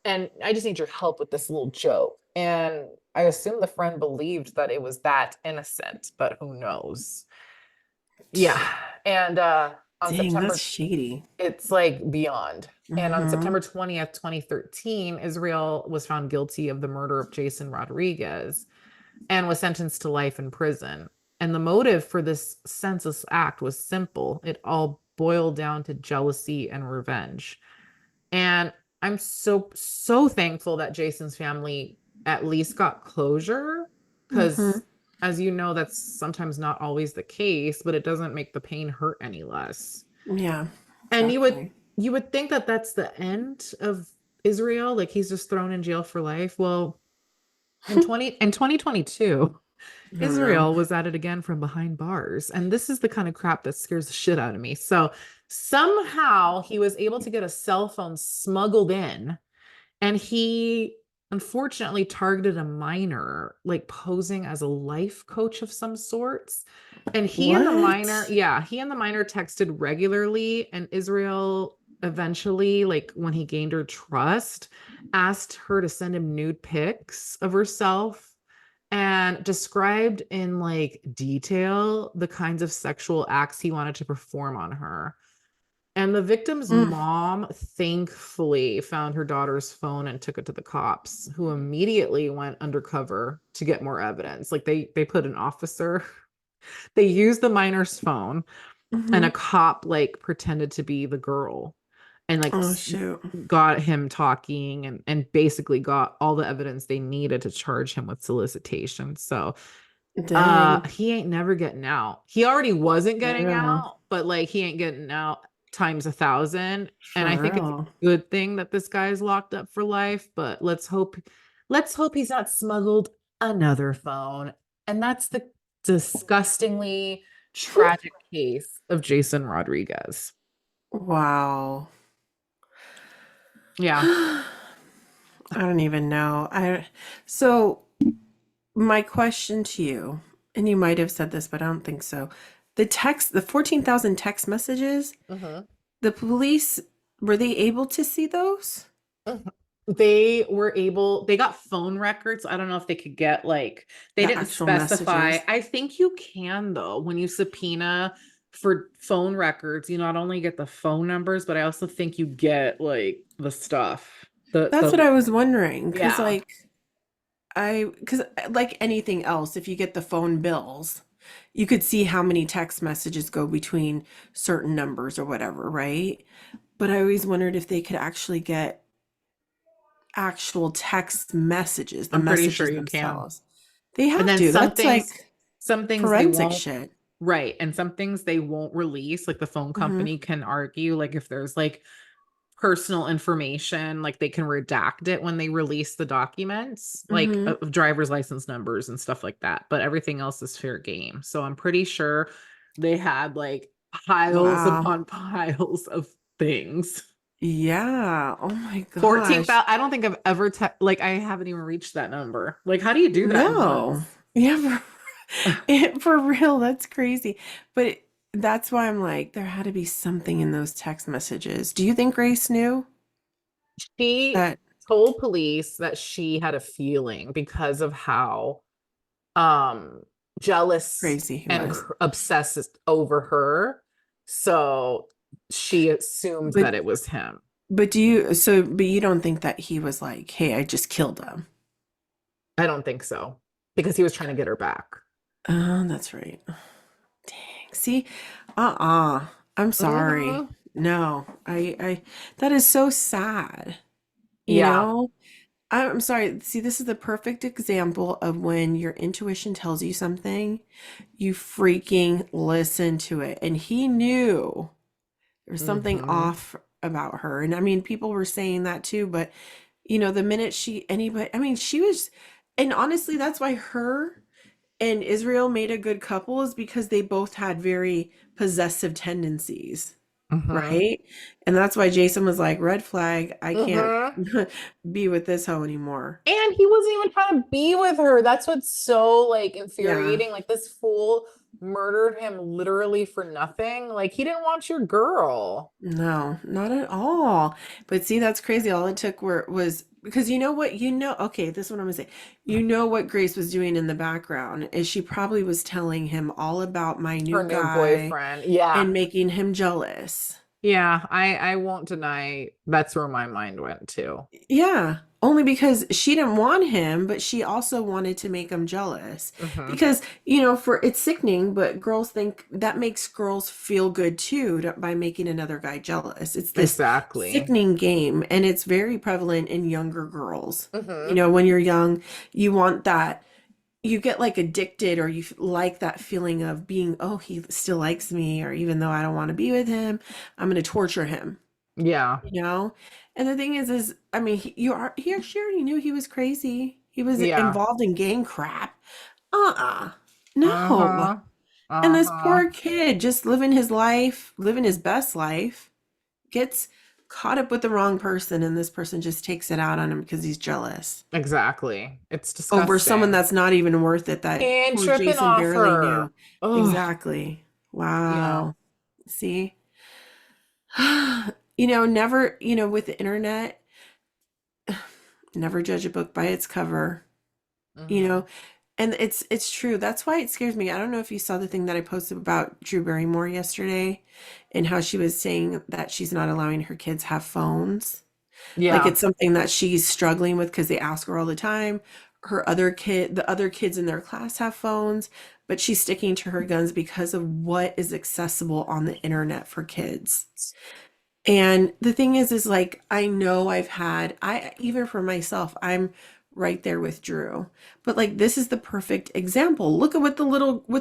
And I just need your help with this little joke. And I assume the friend believed that it was that innocent, but who knows? Yeah. And on Dang, that's September, shady. it's like beyond. And on Mm-hmm. September 20th, 2013, Israel was found guilty of the murder of Jason Rodriguez and was sentenced to life in prison. And the motive for this senseless act was simple. It all boiled down to jealousy and revenge. And I'm so, so thankful that Jason's family at least got closure, Mm-hmm. because as you know, that's sometimes not always the case, but it doesn't make the pain hurt any less. Yeah, And you would exactly. you would think that that's the end of Israel, like he's just thrown in jail for life. Well, in 2022, Oh no. Israel was at it again from behind bars. And this is the kind of crap that scares the shit out of me. So somehow he was able to get a cell phone smuggled in, and he unfortunately targeted a minor, like posing as a life coach of some sorts. And What? he and the minor texted regularly, and Israel eventually, like when he gained her trust, asked her to send him nude pics of herself and described in like detail the kinds of sexual acts he wanted to perform on her. And the victim's Mm. mom thankfully found her daughter's phone and took it to the cops, who immediately went undercover to get more evidence. Like they put an officer, they used the minor's phone, and Mm-hmm. a cop like pretended to be the girl and like Oh shoot. got him talking, and basically got all the evidence they needed to charge him with solicitation. So Dang. he ain't never getting out. He already wasn't For getting real. out, but like he ain't getting out times 1,000. And I For think it's a real. good thing that this guy's locked up for life, but let's hope he's not smuggled another phone. And that's the disgustingly tragic case of Jason Rodriguez. Wow. Yeah. I don't even know. I so my question to you, and you might have said this, but I don't think so. The 14,000 text messages, Mhm. the police, were they able to see those? Mhm. They got phone records. I don't know if they could get like, they The didn't actual specify. messages. I think you can though, when you subpoena for phone records, you not only get the phone numbers, but I also think you get like the stuff. That's what The I was wondering. Yeah, Because like anything else, if you get the phone bills, you could see how many text messages go between certain numbers or whatever, right? But I always wondered if they could actually get actual text messages, the I'm pretty sure messages you can. themselves. They And have then to. That's like some things they forensic won't. shit. Right. And some things they won't release. Like the phone Hmm. company can argue, like if there's like personal information, like they can redact it when they release the documents, like Hmm. of driver's license numbers and stuff like that. But everything else is fair game. So I'm pretty sure they had like piles Wow. upon piles of things. Yeah. Oh my 14,000. gosh. I don't think I've ever, like, I haven't even reached that number. Like, how do you do that in No. months? Yeah, for real, that's crazy. But that's why I'm like, there had to be something in those text messages. Do you think Grace knew She that told police that she had a feeling because of how um jealous crazy he and was? obsessed over her. So she assumed But that it was him. but you don't think that he was like, hey, I just killed him. I don't think so, because he was trying to get her back. Oh, that's right. Dang. See, uh-uh. I'm sorry. Hmm. No, that is so sad. You Yeah. know? I'm sorry. See, this is the perfect example of when your intuition tells you something, you freaking listen to it. And he knew there was something Hmm. off about her. And I mean, people were saying that too, but the minute anybody, I mean, she was, and honestly, that's why her and Israel made a good couple is because they both had very possessive tendencies, Hmm. right? And that's why Jason was like, red flag, I can't Hmm. be with this hoe anymore. And he wasn't even trying to be with her. That's what's so like Yeah. infuriating. Like this fool murdered him literally for nothing. Like he didn't want your girl. No, not at all. But see, that's crazy. All it took was because you know what? Okay, this is what I'm gonna say. You know what Grace was doing in the background is she probably was telling him all about my new Her new guy boyfriend. Yeah. and making him jealous. Yeah, I won't deny that's where my mind went to. Yeah, only because she didn't want him, but she also wanted to make him jealous. Hmm. Because, for it's sickening, but girls think that makes girls feel good too by making another guy jealous. It's this Exactly. sickening game, and it's very prevalent in younger girls. Hmm. When you're young, you want that, you get like addicted, or you like that feeling of being, oh, he still likes me, or even though I don't want to be with him, I'm going to torture him Yeah. you know and the thing is I mean he actually already knew he was crazy, he was Yeah. involved in gang crap. No. Uh-huh. And this Uh-huh. poor kid just living his life, living his best life, gets caught up with the wrong person, and this person just takes it out on him because he's jealous Exactly. It's over someone disgusting. that's not even worth it, that And poor tripping Jason off barely her. knew. Oh, Exactly. yeah. Wow. See. Never, with the internet, never judge a book by its cover, you Hmm. know, and it's true. That's why it scares me. I don't know if you saw the thing that I posted about Drew Barrymore yesterday and how she was saying that she's not allowing her kids have phones. Like Yeah. it's something that she's struggling with because they ask her all the time. The other kids in their class have phones, but she's sticking to her guns because of what is accessible on the internet for kids. And the thing is like, I know even for myself, I'm right there with Drew. But like, this is the perfect example. Look at with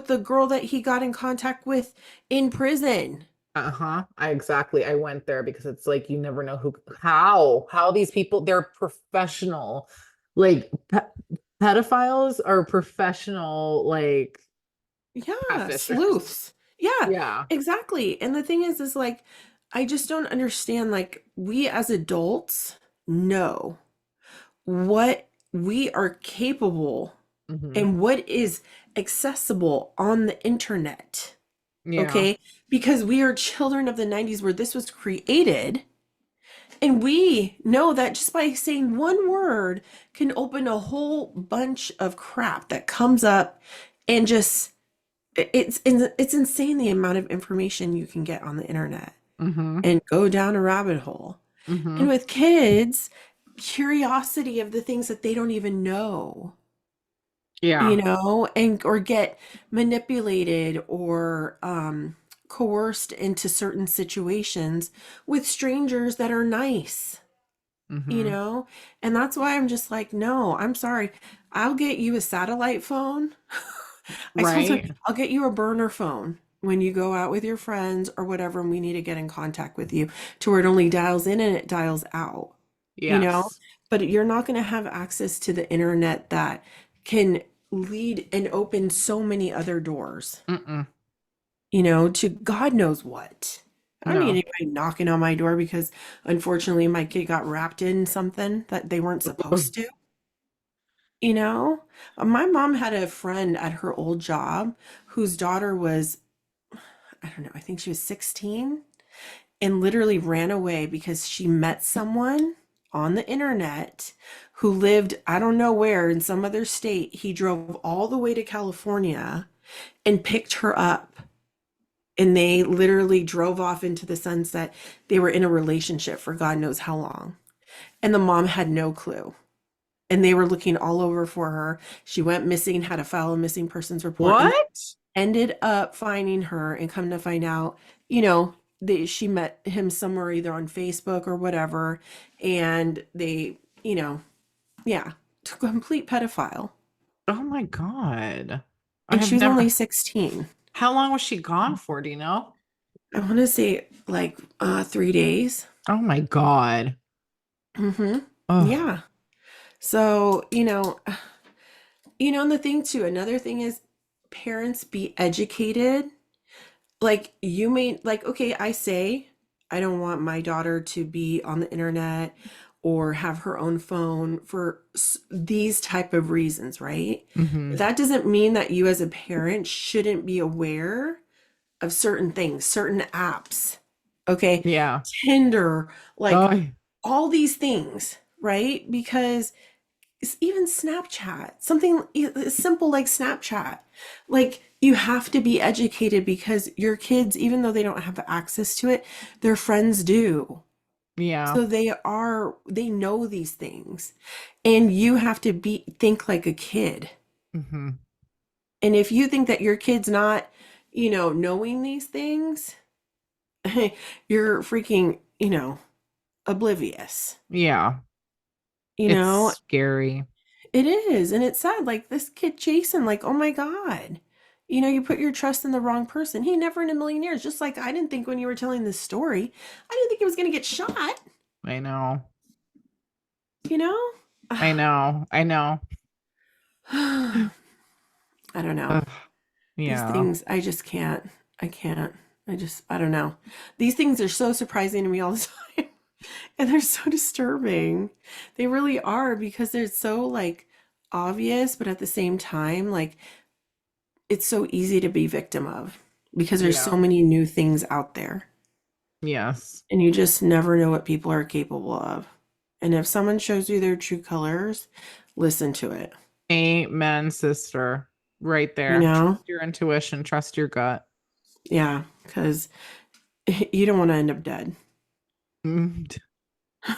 the girl that he got in contact with in prison. Uh-huh. I went there because it's like you never know how these people, they're professional. Like pedophiles are professional like Yeah, catfishers. sleuths. Yeah, Yeah. exactly. And the thing is like, I just don't understand. Like, we as adults know what we are capable Hmm. and what is accessible on the internet. Yeah. Okay? Because we are children of the 90s where this was created. And we know that just by saying one word can open a whole bunch of crap that comes up, and just it's insane the amount of information you can get on the internet Hmm. and go down a rabbit hole. Hmm. And with kids, curiosity of the things that they don't even know, Yeah. and or get manipulated or coerced into certain situations with strangers that are nice, you Hmm. know? And that's why I'm just like, no, I'm sorry. I'll get you a satellite phone. I told him, Right? I'll get you a burner phone when you go out with your friends or whatever, and we need to get in contact with you, to where it only dials in and it dials out, you know? Yes. But you're not going to have access to the internet that can lead and open so many other doors, Mm-mm. to God knows what. I don't need No. anybody knocking on my door because unfortunately my kid got wrapped in something that they weren't supposed to, you know? My mom had a friend at her old job whose daughter was, I don't know, I think she was 16, and literally ran away because she met someone on the internet who lived, I don't know where, in some other state. He drove all the way to California and picked her up, and they literally drove off into the sunset. They were in a relationship for God knows how long. And the mom had no clue. and they were looking all over for her. She went missing, had to file a missing persons report, and What? ended up finding her. And come to find out, you know, she met him somewhere either on Facebook or whatever, and they, you know, yeah, complete pedophile. Oh my God. I And have she was only never. 16. How long was she gone for? Do you know? I want to say like 3 days. Oh my God. Mm-hmm. Oh. Yeah. So, and the thing too, another thing is parents be educated. Like you may like, okay, I say I don't want my daughter to be on the internet or have her own phone for these type of reasons, right? Hmm. But that doesn't mean that you as a parent shouldn't be aware of certain things, certain apps. Okay, Yeah. Tinder, like Oh, all these things, right? Because even Snapchat, something as simple like Snapchat, like you have to be educated because your kids, even though they don't have access to it, their friends do. yeah. So they know these things. And you have to think like a kid. Hmm. And if you think that your kid's not, knowing these things, you're freaking, oblivious. Yeah. You It's know, scary. it is, and it's sad. Like this kid Jason, like, oh my God. You put your trust in the wrong person. He never in a million years, just like I didn't think when you were telling this story, I didn't think he was gonna get shot, I know. you know? I know. I know. I don't know. Ugh, These yeah. things, I just can't. I can't. I don't know. These things are so surprising to me all the time. And they're so disturbing. They really are because they're so like obvious, but at the same time, like it's so easy to be victim of because there's so Yeah. many new things out there Yes. and you just never know what people are capable of. And if someone shows you their true colors, listen to it. Amen, sister. Right You there. know? Trust your intuition, trust your gut. Yeah, because you don't want to end up dead. Mm, I've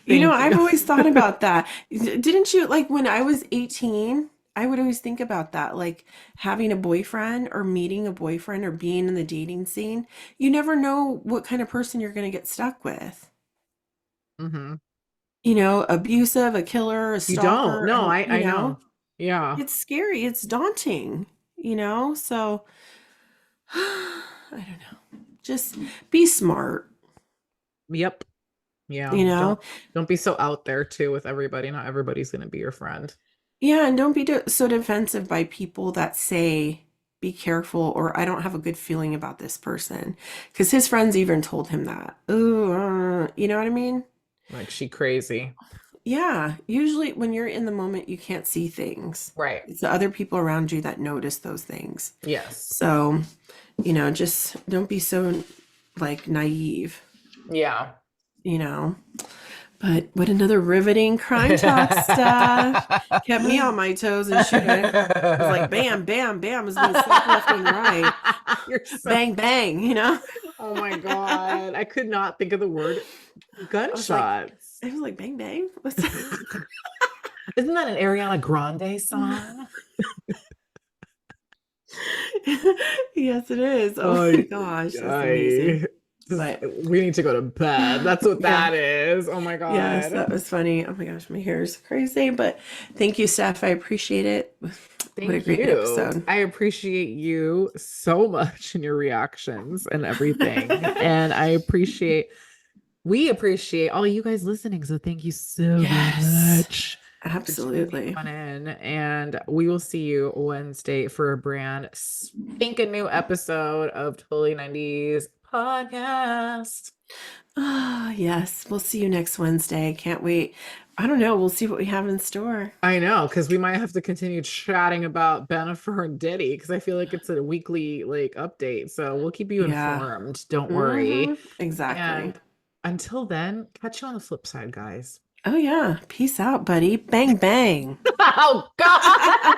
thank always thought you. about that. Didn't you, like, when I was 18, I would always think about that, like having a boyfriend or meeting a boyfriend or being in the dating scene. You never know what kind of person you're going to get stuck with. Hmm. Abusive, a killer, a You don't. stalker, No, and, I know. Yeah. it's scary, it's daunting, so I don't know. Just be smart, Yep. Yeah. you know? Don't be so out there too with everybody. Not everybody's gonna be your friend. Yeah, and don't be so defensive by people that say, be careful, or I don't have a good feeling about this person. Because his friends even told him that. Ooh, you know what I mean? Like she crazy. Yeah, usually when you're in the moment, you can't see things. Right. It's the other people around you that notice those things. Yes. So, just don't be so like naive, Yeah. you know. But what another riveting crime talk stuff. Kept me on my toes and shoot. I was like bam, bam, bam. I was being slapped left and right. You're so. Bang, bang. Oh my God. I could not think of the word I was like, gunshots. bang, bang. What's that? Isn't that an Ariana Grande song? Yes, it is. Oh Oh, my gosh, that's amazing. But we need to go to bed. That's what yeah. that is. Oh my Yes, God. that was funny. Oh my gosh, my hair is crazy. But thank you, Steph. I appreciate it. What a Thank great you. episode. I appreciate you so much and your reactions and everything. And we appreciate all you guys listening. So thank you so very Yes, much for tuning absolutely. on in. And we will see you Wednesday for a brand spanking new episode of Totally 90s podcast. Ah, yes. We'll see you next Wednesday. Can't wait. I don't know. We'll see what we have in store. I know, because we might have to continue chatting about Bennifer and Diddy because I feel like it's a weekly update. So we'll keep you Yeah. informed. Don't worry. Exactly. And until then, catch you on the flip side, guys. Oh, yeah. Peace out, buddy. Bang, bang. Oh God.